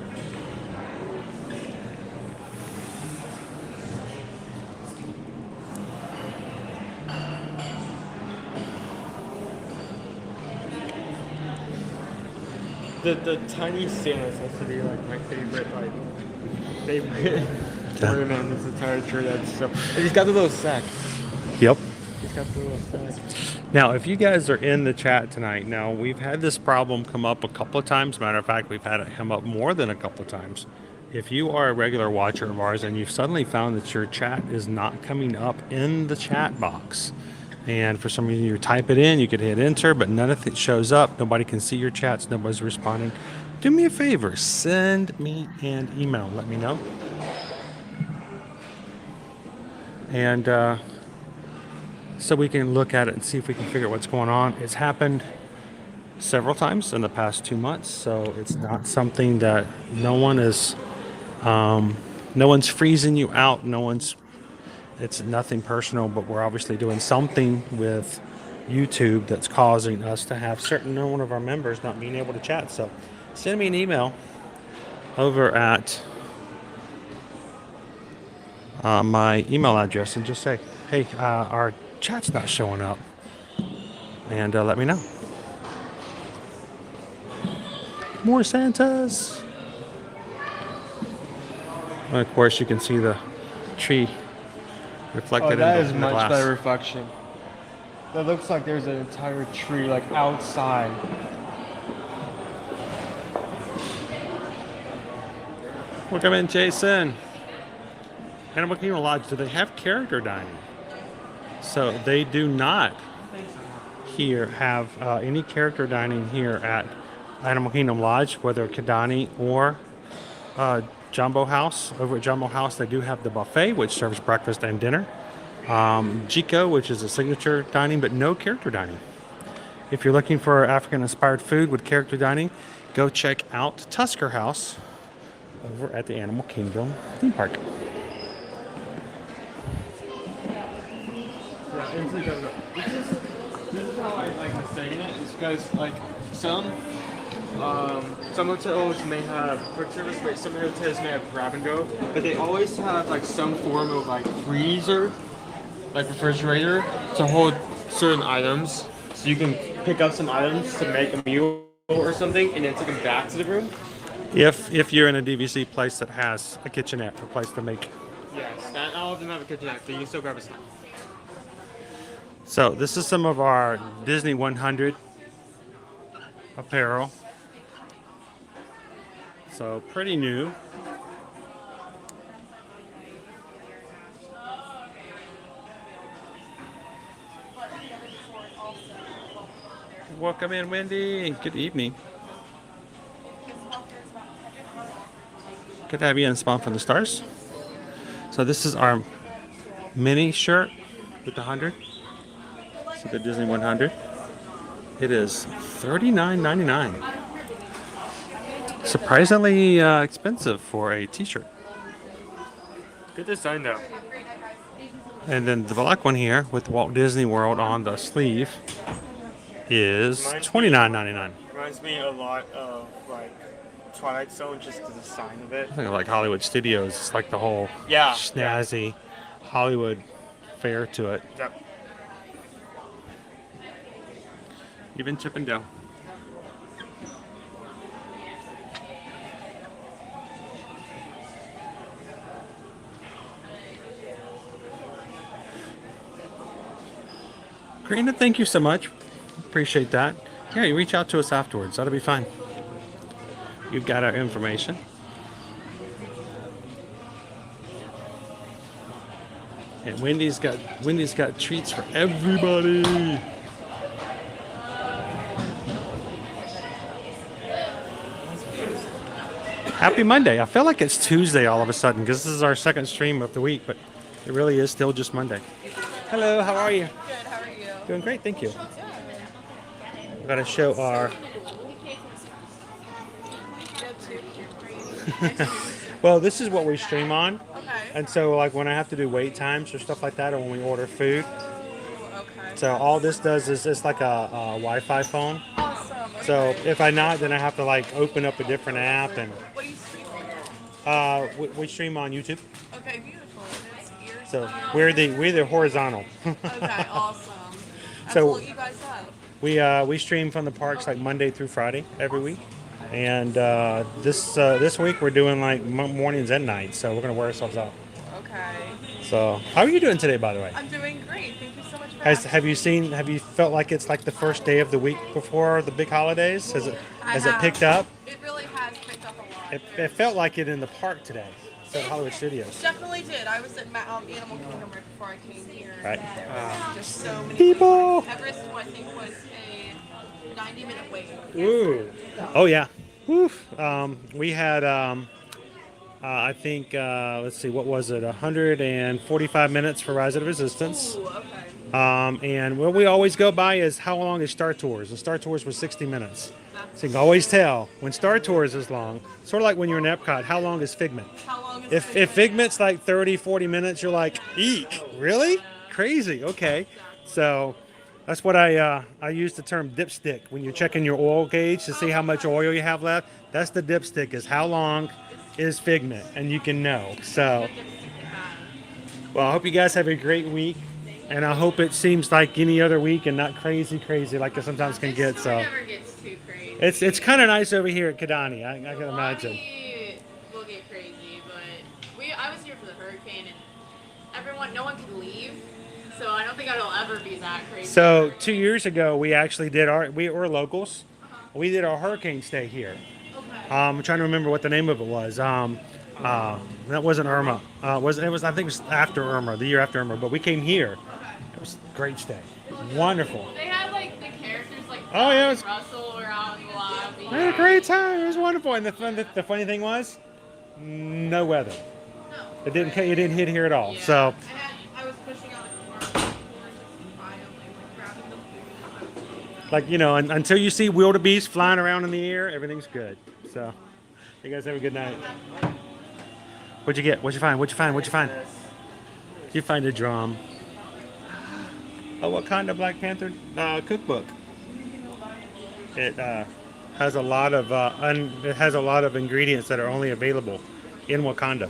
The tiny Santas has to be like my favorite ornament in this entire tree. That's so. And he's got the little sack. Yep. He's got the little sack. Now, if you guys are in the chat tonight, now we've had this problem come up a couple of times. Matter of fact, we've had it come up more than a couple of times. If you are a regular watcher of ours and you've suddenly found that your chat is not coming up in the chat box, and for some reason you type it in, you could hit enter, but none of it shows up. Nobody can see your chats. Nobody's responding. Do me a favor. Send me an email. Let me know. And so we can look at it and see if we can figure out what's going on. It's happened several times in the past 2 months, so it's not something that no one's freezing you out. It's nothing personal, but we're obviously doing something with YouTube that's causing us to have certain one of our members not being able to chat. So send me an email over at my email address and just say, hey, our chat's not showing up, and let me know. More Santas. And of course, you can see the tree reflected That in is the much glass. better reflection. That looks like there's an entire tree like outside. Welcome in, Jason. Animal Kingdom Lodge, do they have character dining? So they do not here have any character dining here at Animal Kingdom Lodge, whether Kidani or Jumbo House. Over at Jumbo House, they do have the buffet, which serves breakfast and dinner. Chico, which is a signature dining, but no character dining. If you're looking for African-inspired food with character dining, go check out Tusker House over at the Animal Kingdom theme park. This is how I like saying it. It's because like some hotels may have quick service, but some hotels may have grab and go. But they always have like some form of like freezer, like refrigerator, to hold certain items. So you can pick up some items to make a meal or something, and then take them back to the room. If you're in a DVC place that has a kitchenette, a place to make. Yes, not all of them have a kitchenette, so you can still grab a snack. So this is some of our Disney 100 apparel. So pretty new. Welcome in, Wendy. Good evening. Good to have you in Spawn from the Stars. So this is our mini shirt with the 100. So the Disney 100. It is $39.99. Surprisingly expensive for a t-shirt. Good design though. And then the black one here with Walt Disney World on the sleeve is $29.99. Reminds me a lot of like Twilight Zone, just the design of it. I think like Hollywood Studios. It's like the whole Yeah. snazzy Hollywood fare to it. Yep. Even Chippendale. Karina, thank you so much. Appreciate that. Yeah, you reach out to us afterwards. That'll be fine. You've got our information. And Wendy's got treats for everybody. Happy Monday. I feel like it's Tuesday all of a sudden because this is our second stream of the week, but it really is still just Monday. Hello, how are you? Good, how are you? Doing great, thank you. We're going to show our... Well, this is what we stream on. Okay. And so like when I have to do wait times or stuff like that, or when we order food. Okay. So all this does is it's like a Wi-Fi phone. Awesome. Okay. So if I not, then I have to like open up a different app and What do you stream on? we stream on YouTube. Okay, beautiful. It's ears. So we're the horizontal. Okay, awesome. That's So- what you guys have. We stream from the parks like Monday through Friday every week. And this week we're doing like mornings and nights, so we're gonna wear ourselves out. Okay. So how are you doing today, by the way? I'm doing great. Thank you so much for asking. Have you felt like it's like the first day of the week before the big holidays? Has it picked up? It really has picked up a lot. It felt like it in the park today. So Hollywood Studios. Definitely did. I was at Animal Kingdom right before I came here. Right. Just so many People. Everest, I think, was a 90-minute wait. Ooh. Oh yeah. Woof. We had I think let's see, what was it? 145 minutes for Rise of the Resistance. Ooh, okay. And what we always go by is how long is Star Tours. And Star Tours was 60 minutes. So you can always tell when Star Tours is long. Sort of like when you're in Epcot, how long is Figment? How long is If Figment's like 30, 40 minutes, you're like, eek, really? Crazy. Okay. So that's what I use the term dipstick. When you're checking your oil gauge to see how much oil you have left, that's the dipstick, is how long is Figment, and you can know. So, well, I hope you guys have a great week, and I hope it seems like any other week and not crazy like it sometimes can get. So Never gets too crazy. it's kind of nice over here at Kidani. I can imagine. We'll get crazy, but I was here for the hurricane, and no one could leave, so I don't think it'll ever be that crazy. So 2 years ago, we actually did we were locals. We did our hurricane stay here. Okay. I'm trying to remember what the name of it was. That wasn't Irma. I think it was after Irma, the year after Irma. But we came here. It was a great stay. Wonderful. They had like the characters like Oh, yeah, it was- Russell were out in the lobby. We had a great time. It was wonderful. And the funny thing was, no weather. No. It didn't hit here at all. Yeah. So I was pushing out the car, grabbing them. like until you see wildebeest flying around in the air, everything's good. So you guys have a good night. What'd you get? What'd you find? Did you find a drum? A Wakanda Black Panther cookbook. It has a lot of ingredients that are only available in Wakanda,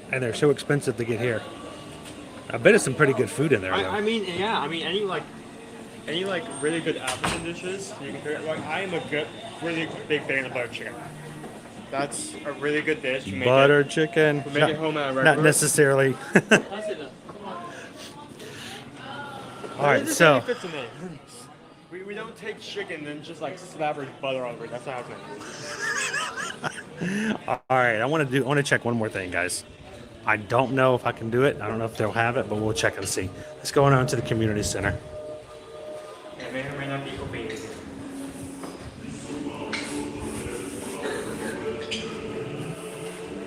and they're so expensive to get here. I bet it's some pretty good food in there. Though. I mean, yeah. I mean, any really good African dishes you can figure. Like, I am a really big fan of butter chicken. That's a really good dish. You make Butter chicken. We make it home at a Not regular. necessarily. All right, so Fits in there. We don't take chicken and just like slapper butter over it. That's not happening. all right, I want to check one more thing, guys. I don't know if I can do it. I don't know if they'll have it, but we'll check and see. Let's go on to the community center. It may or may not be open.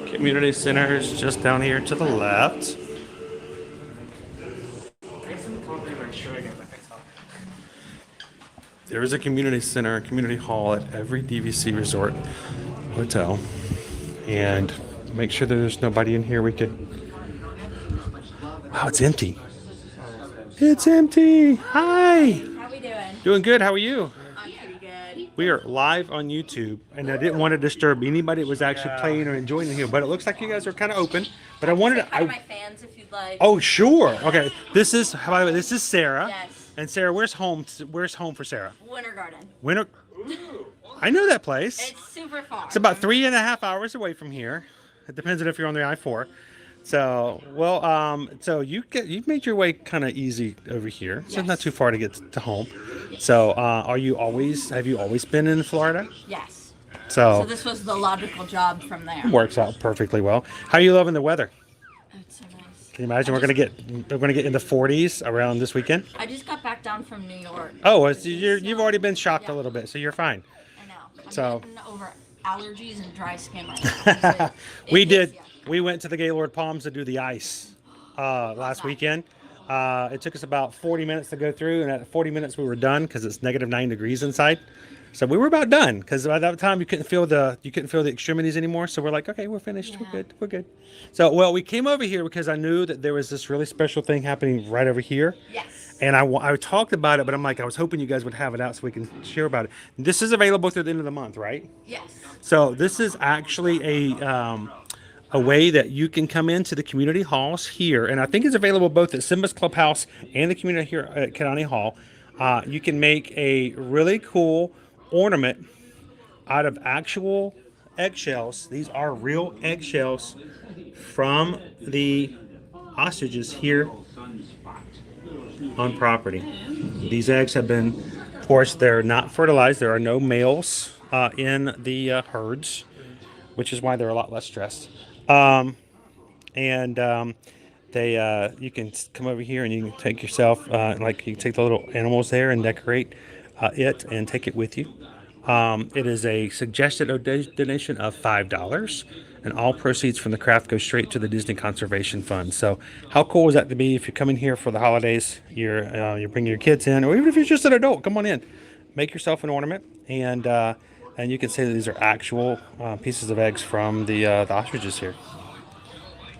Community center is just down here to the left. There is a community center, community hall at every DVC resort hotel. and make sure that there's nobody in here. We could. Wow, it's empty. It's empty. Hi. How we doing? Doing good. How are you? I'm pretty good. We are live on YouTube, and I didn't want to disturb anybody that was actually playing or enjoying it here. But it looks like you guys are kind of open. But I wanted to. my fans, if you'd like. Oh, sure. Okay. This is Sarah. Yes. And Sarah, where's home? Where's home for Sarah? Winter Garden. Winter. I know that place. It's super far. It's about 3.5 hours away from here. It depends on if you're on the I-4. So, well, so you've made your way kind of easy over here. So it's not too far to get to home. So, have you always been in Florida? Yes. So So this was the logical job from there. works out perfectly well. How are you loving the weather? Oh, it's so nice. Can you imagine we're gonna get in the 40s around this weekend? I just got back down from New York. Oh, you've already been shocked a little bit, so you're fine. I know. I'm So- getting over allergies and dry skin right now. We went to the Gaylord Palms to do the ice last weekend. It took us about 40 minutes to go through, and at 40 minutes we were done because it's -9 degrees inside. So we were about done because by that time you couldn't feel the extremities anymore. So we're like, okay, we're finished. Yeah. We're good. So we came over here because I knew that there was this really special thing happening right over here. Yes. And I talked about it, but I'm like, I was hoping you guys would have it out so we can share about it. This is available through the end of the month, right? Yes. So this is actually a way that you can come into the community halls here, and I think it's available both at Simba's Clubhouse and the community here at Kidani Hall. You can make a really cool ornament out of actual eggshells. These are real eggshells from the ostriches here on property. These eggs have been, of course, they're not fertilized. There are no males in the herds, which is why they're a lot less stressed. You can come over here and you can take yourself, you can take the little animals there and decorate it and take it with you. It is a suggested donation of $5, and all proceeds from the craft go straight to the Disney Conservation Fund. So, how cool is that to be? If you're coming here for the holidays, you're bringing your kids in, or even if you're just an adult, come on in, make yourself an ornament, and you can say that these are actual pieces of eggs from the ostriches here.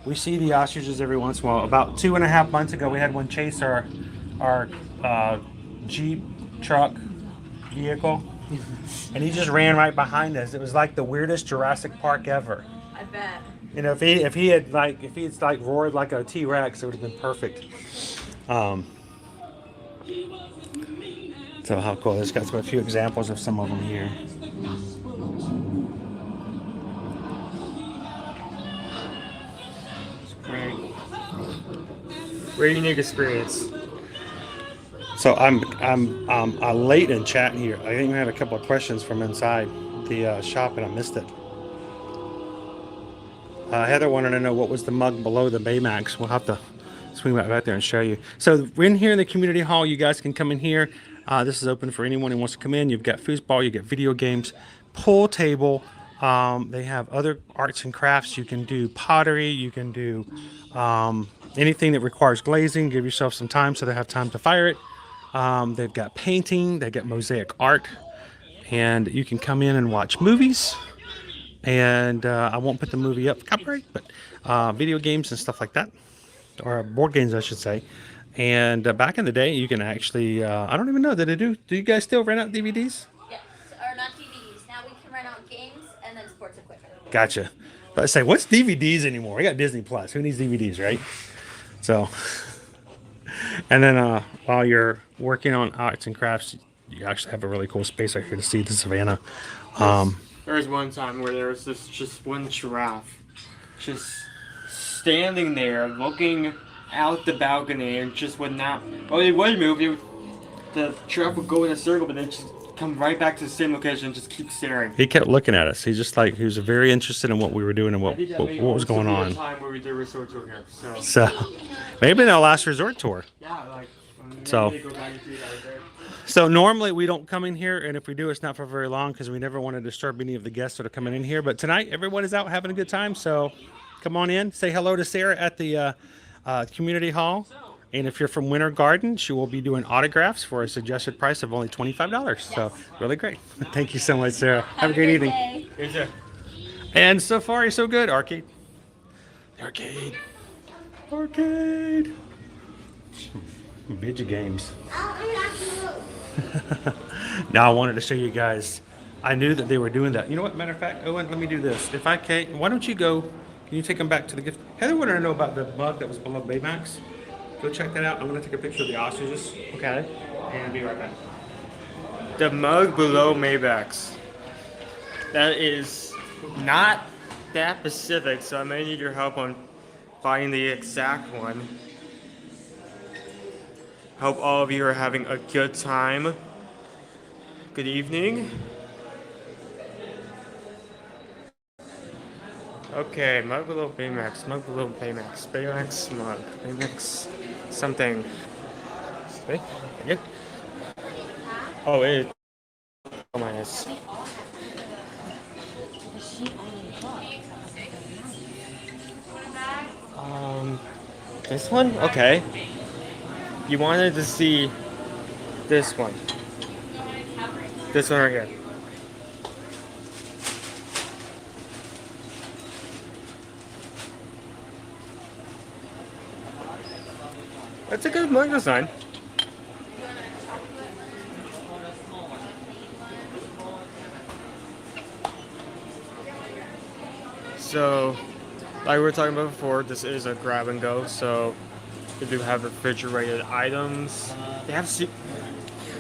We see the ostriches every once in a while. About 2.5 months ago, we had one chase our Jeep truck vehicle, and he just ran right behind us. It was like the weirdest Jurassic Park ever. I bet. You know, if he had roared like a T-Rex, it would have been perfect. So how cool! There's got a few examples of some of them here. Great. Very unique experience. So I'm late in chat here. I think we had a couple of questions from inside the shop, and I missed it. Heather wanted to know what was the mug below the Baymax. We'll have to swing back there and show you. So we're in here in the community hall. You guys can come in here. This is open for anyone who wants to come in. You've got foosball, you get video games, pool table. They have other arts and crafts. You can do pottery. You can do anything that requires glazing. Give yourself some time so they have time to fire it. They've got painting. They've got mosaic art. And you can come in and watch movies. And I won't put the movie up, copyright, but video games and stuff like that. Or board games, I should say. And back in the day, you can actually, I don't even know, do you guys still rent out DVDs? Yes, or not DVDs. Now we can rent out games and then sports equipment. Gotcha. But I say, what's DVDs anymore? We got Disney Plus. Who needs DVDs, right? So, and then while you're working on arts and crafts, you actually have a really cool space right here to see the savannah. There was one time where there was just one giraffe just standing there looking out the balcony and just would not. Oh, it would move. The giraffe would go in a circle, but then just come right back to the same location and just keep staring. He kept looking at us. He was very interested in what we were doing and what was going on. Time where we did a resort tour here, So maybe in our last resort tour. yeah, like So- maybe go back and see that right there. So normally we don't come in here, and if we do, it's not for very long because we never want to disturb any of the guests that are coming in here. But tonight, everyone is out having a good time, so come on in. Say hello to Sarah at the community hall. And if you're from Winter Garden, she will be doing autographs for a suggested price of only $25. So really great. Thank you so much, Sarah. Have a great evening. Day. Here's a And so far, so good. Arcade. Arcade. Arcade. Video games. Now I wanted to show you guys. I knew that they were doing that. You know what? Matter of fact, Owen, let me do this. If I can, why don't you go? Can you take them back to the gift? Heather wanted to know about the mug that was below Baymax. Go check that out. I'm gonna take a picture of the ostriches. Okay. And be right back. The mug below Maybach's. That is not that specific, so I may need your help on finding the exact one. Hope all of you are having a good time. Good evening. Okay, mug below Baymax, mug below Baymax, Baymax mug, Baymax something. Wait, yeah. Oh, it. Oh my goodness. This one? Okay. You wanted to see this one. This one right here. That's a good mug design. So, like we were talking about before, this is a grab and go, so they do have refrigerated items. They have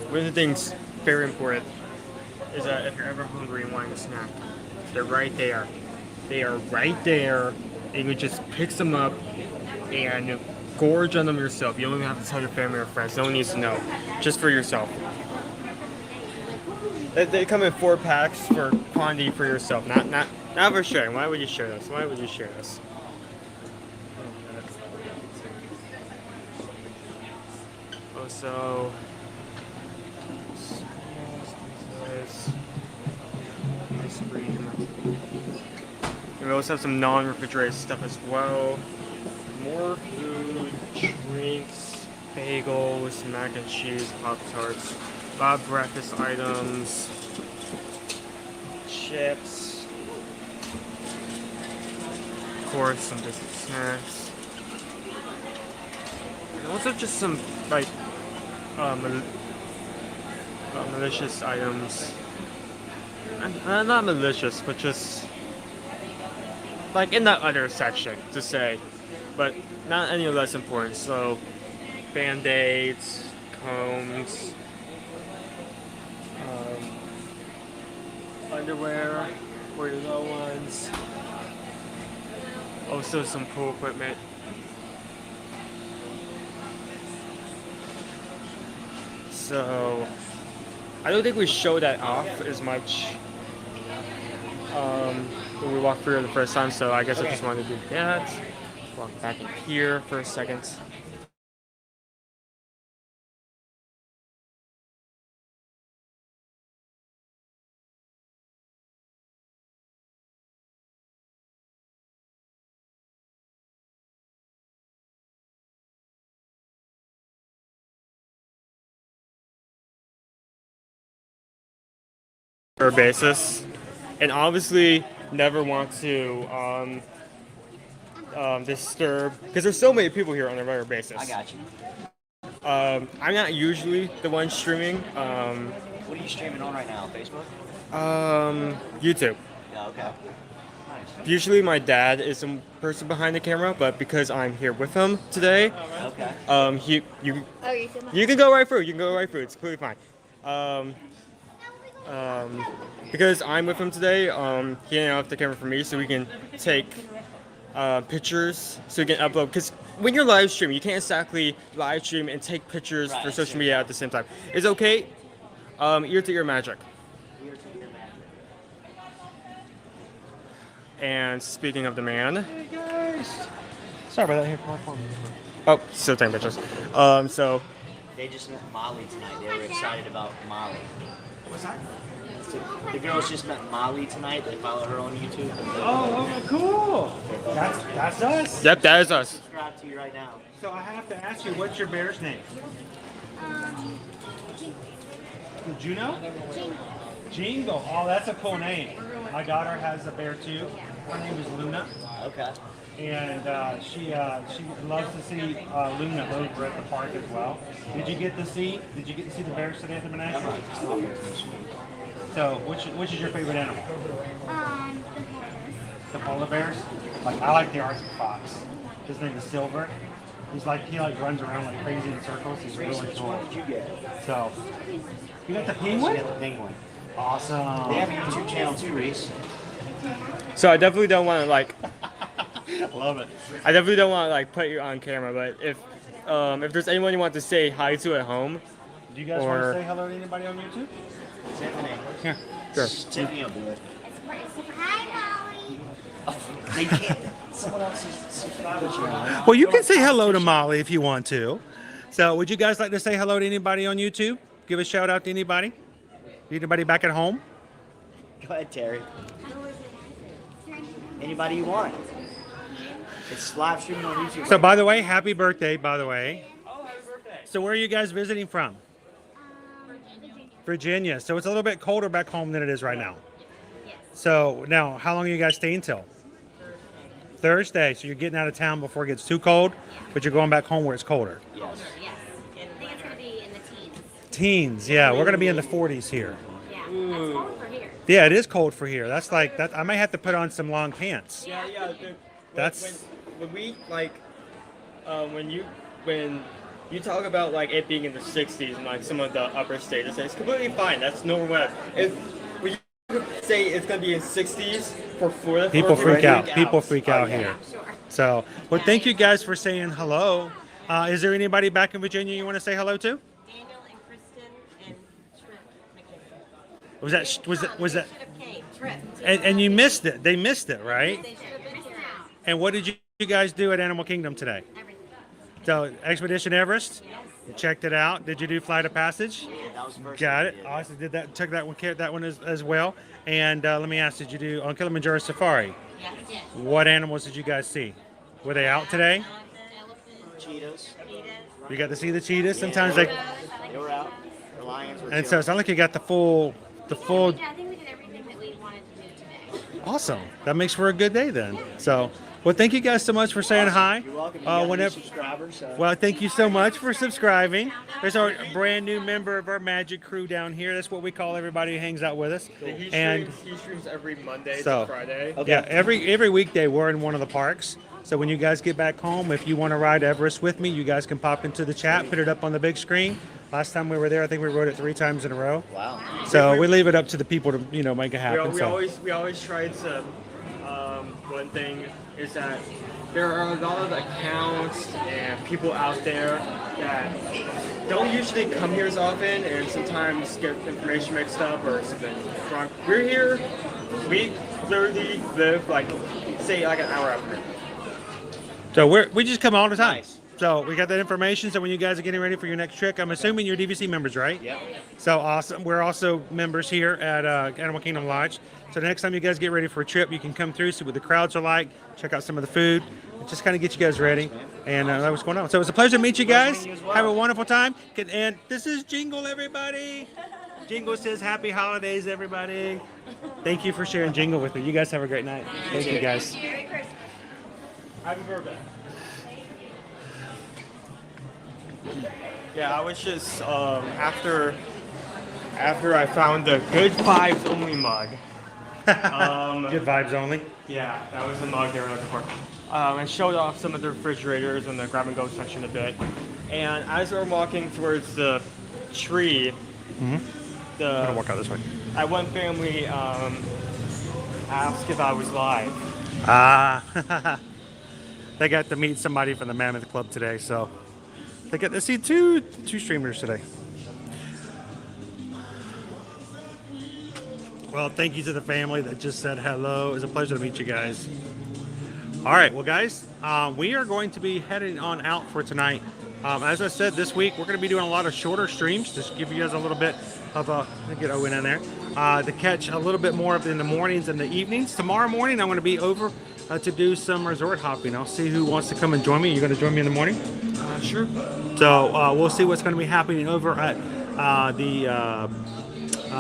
one of the things very important is that if you're ever hungry and wanting a snack, they're right there. They are right there, and you can just pick them up and gorge on them yourself. You don't even have to tell your family or friends. No one needs to know. Just for yourself. They come in 4 packs for quantity for yourself, not for sharing. Why would you share this? Why would you share this? Also, ice cream. And we also have some non-refrigerated stuff as well. More food, drinks, bagels, mac and cheese, Pop-Tarts, a lot of breakfast items, chips, of course some basic snacks, and also just some like malicious items. Not malicious, but just like in that other section to say, but not any less important. So band-aids, combs, underwear for your little ones, also some pool equipment. So I don't think we show that off as much when we walked through it the first time, so I guess I just wanted to do that. Walk back in here for a second. Basis, and obviously never want to disturb, because there's so many people here on a regular basis. I got you. I'm not usually the one streaming. What are you streaming on right now? Facebook? YouTube. Yeah, okay. Nice. Usually my dad is the person behind the camera, but because I'm here with him today, Okay. you can go right through. You can go right through. It's completely fine. Because I'm with him today, he ain't off the camera for me, so we can take pictures, so we can upload. Because when you're live streaming, you can't exactly live stream and take pictures for social media at the same time. It's okay. Ear to ear magic. And speaking of the man, Hey guys. Sorry about that. Here, oh, still taking pictures. So They just met Molly tonight. They were excited about Molly. what's that? The girls just met Molly tonight. They follow her on YouTube. Oh, cool. That's us. yep, that is us. Subscribe to you right now. So I have to ask you, what's your bear's name? Juno? Jingle. Oh, that's a cool name. My daughter has a bear too. Her name is Luna. Okay. And she loves to see Luna over at the park as well. Did you get to see the bears today at the menagerie? So which is your favorite animal? The horse. The polar bears? Like I like the Arctic fox. His name is Silver. He runs around like crazy in circles. He's really cool. What did you get? So you got the penguin? I got the penguin. Awesome. They have a YouTube channel too, Reese. So I definitely don't want to like. Love it. I definitely don't want to like put you on camera, but if there's anyone you want to say hi to at home, Do you guys want to say hello to anybody on YouTube? Tiffany. Here. sure. Tiffany will do it. Hi, Molly. They can't. Someone else is subscribers here. Well, you can say hello to Molly if you want to. So, would you guys like to say hello to anybody on YouTube? Give a shout out to anybody? Anybody back at home? Go ahead, Terry. Anybody you want. It's live streaming on YouTube. So, by the way, happy birthday, by the way. Oh, happy birthday. So, where are you guys visiting from? Virginia. So, it's a little bit colder back home than it is right now. So, now, how long are you guys staying till? Thursday. So, you're getting out of town before it gets too cold, but you're going back home where it's colder. Yes. Yes. I think it's going to be in the teens. Teens, yeah. We're going to be in the 40s here. Yeah. That's cold for here. Yeah, it is cold for here. That's like that. I might have to put on some long pants. Yeah. That's- when we like when you talk about like it being in the 60s and like some of the upper states, it's completely fine. That's normal weather. If we say it's gonna be in 60s for Florida, People freak out. freak People freak out yeah. here. So, well, thank you guys for saying hello. Is there anybody back in Virginia you want to say hello to? Daniel and Kristen and Trip. Was that? Should have came. Trip. And you missed it. They missed it, right? They should have been here. And what did you guys do at Animal Kingdom today? Everything. So, Expedition Everest. You checked it out. Did you do Flight of Passage? Yeah, that was the first Got thing it. we did. Awesome. Did that. Took that one as well. And let me ask, did you do on Kilimanjaro Safari? Yes. What animals did you guys see? Were they out today? Cheetahs. You got to see the cheetahs. Sometimes they. They were out. The lions were And so chilling. it sounds like you got the full. Yeah, I think we did everything that we wanted to do today. Awesome. That makes for a good day then. So, well, thank you guys so much for saying hi. You're welcome. You got new Whenever. subscribers. So. Well, thank you so much for subscribing. There's our brand new member of our magic crew down here. That's what we call everybody who hangs out with us. And He streams every Monday So- to Friday. Okay. yeah, every weekday we're in one of the parks. So when you guys get back home, if you want to ride Everest with me, you guys can pop into the chat, put it up on the big screen. Last time we were there, I think we rode it 3 times in a row. Wow. So we leave it up to the people to make it We, happen. we So always try to. One thing is that there are a lot of accounts and people out there that don't usually come here as often, and sometimes get information mixed up or something wrong. We're here. We literally live like say like an hour out from here. So we just come all the time. Nice. So we got that information. So when you guys are getting ready for your next trip, I'm assuming you're DVC members, right? Yep. So awesome. We're also members here at Animal Kingdom Lodge. So the next time you guys get ready for a trip, you can come through, see what the crowds are like, check out some of the food, and just kind of get you guys ready. And that was going on. So it was a pleasure to meet you guys. meeting you as well. Have a wonderful time. And this is Jingle, everybody. Jingle says happy holidays, everybody. Thank you for sharing Jingle with me. You guys have a great night. Thank you, guys. Happy birthday. Yeah, I was just after I found the Good Vibes Only mug. Good vibes only. Yeah, that was the mug they were looking for. And showed off some of the refrigerators and the grab and go section a bit. And as we were walking towards the tree, I'm gonna walk out this way. one family asked if I was live. They got to meet somebody from the Mammoth Club today, so they got to see two streamers today. Well, thank you to the family that just said hello. It was a pleasure to meet you guys. All right, well, guys, we are going to be heading on out for tonight. As I said, this week we're going to be doing a lot of shorter streams, just to give you guys a little bit of a get Owen in there to catch a little bit more of in the mornings and the evenings. Tomorrow morning, I'm going to be over to do some resort hopping. I'll see who wants to come and join me. You're going to join me in the morning? Sure. So we'll see what's going to be happening over at the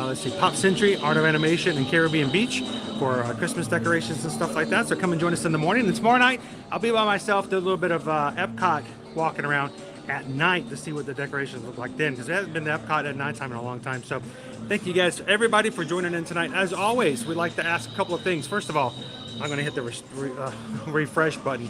let's see, Pop Century, Art of Animation, and Caribbean Beach for Christmas decorations and stuff like that. So come and join us in the morning. And tomorrow night, I'll be by myself, do a little bit of Epcot walking around at night to see what the decorations look like then, because it hasn't been to Epcot at nighttime in a long time. So thank you guys, everybody, for joining in tonight. As always, we'd like to ask a couple of things. First of all, I'm going to hit the refresh button.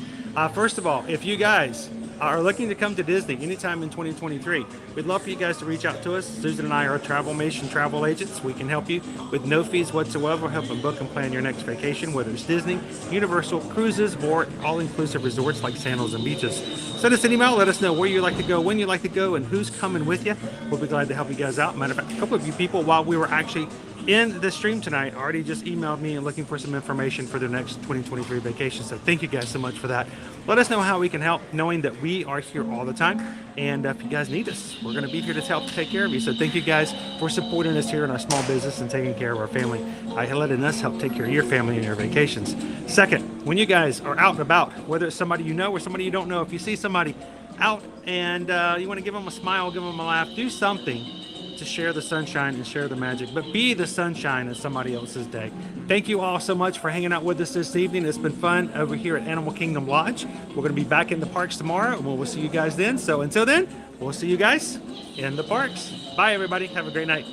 First of all, if you guys are looking to come to Disney anytime in 2023, we'd love for you guys to reach out to us. Susan and I are Travelmation travel agents. We can help you with no fees whatsoever. Help and book and plan your next vacation, whether it's Disney, Universal, cruises, or all-inclusive resorts like sandals and beaches. Send us an email. Let us know where you'd like to go, when you'd like to go, and who's coming with you. We'll be glad to help you guys out. Matter of fact, a couple of you people, while we were actually in the stream tonight, already just emailed me and looking for some information for their next 2023 vacation. So thank you guys so much for that. Let us know how we can help, knowing that we are here all the time. And if you guys need us, we're going to be here to help take care of you. So thank you guys for supporting us here in our small business and taking care of our family, letting us help take care of your family and your vacations. Second, when you guys are out and about, whether it's somebody you know or somebody you don't know, if you see somebody out and you want to give them a smile, give them a laugh, do something to share the sunshine and share the magic, but be the sunshine in somebody else's day. Thank you all so much for hanging out with us this evening. It's been fun over here at Animal Kingdom Lodge. We're going to be back in the parks tomorrow, and we'll see you guys then. So until then, we'll see you guys in the parks. Bye, everybody. Have a great night.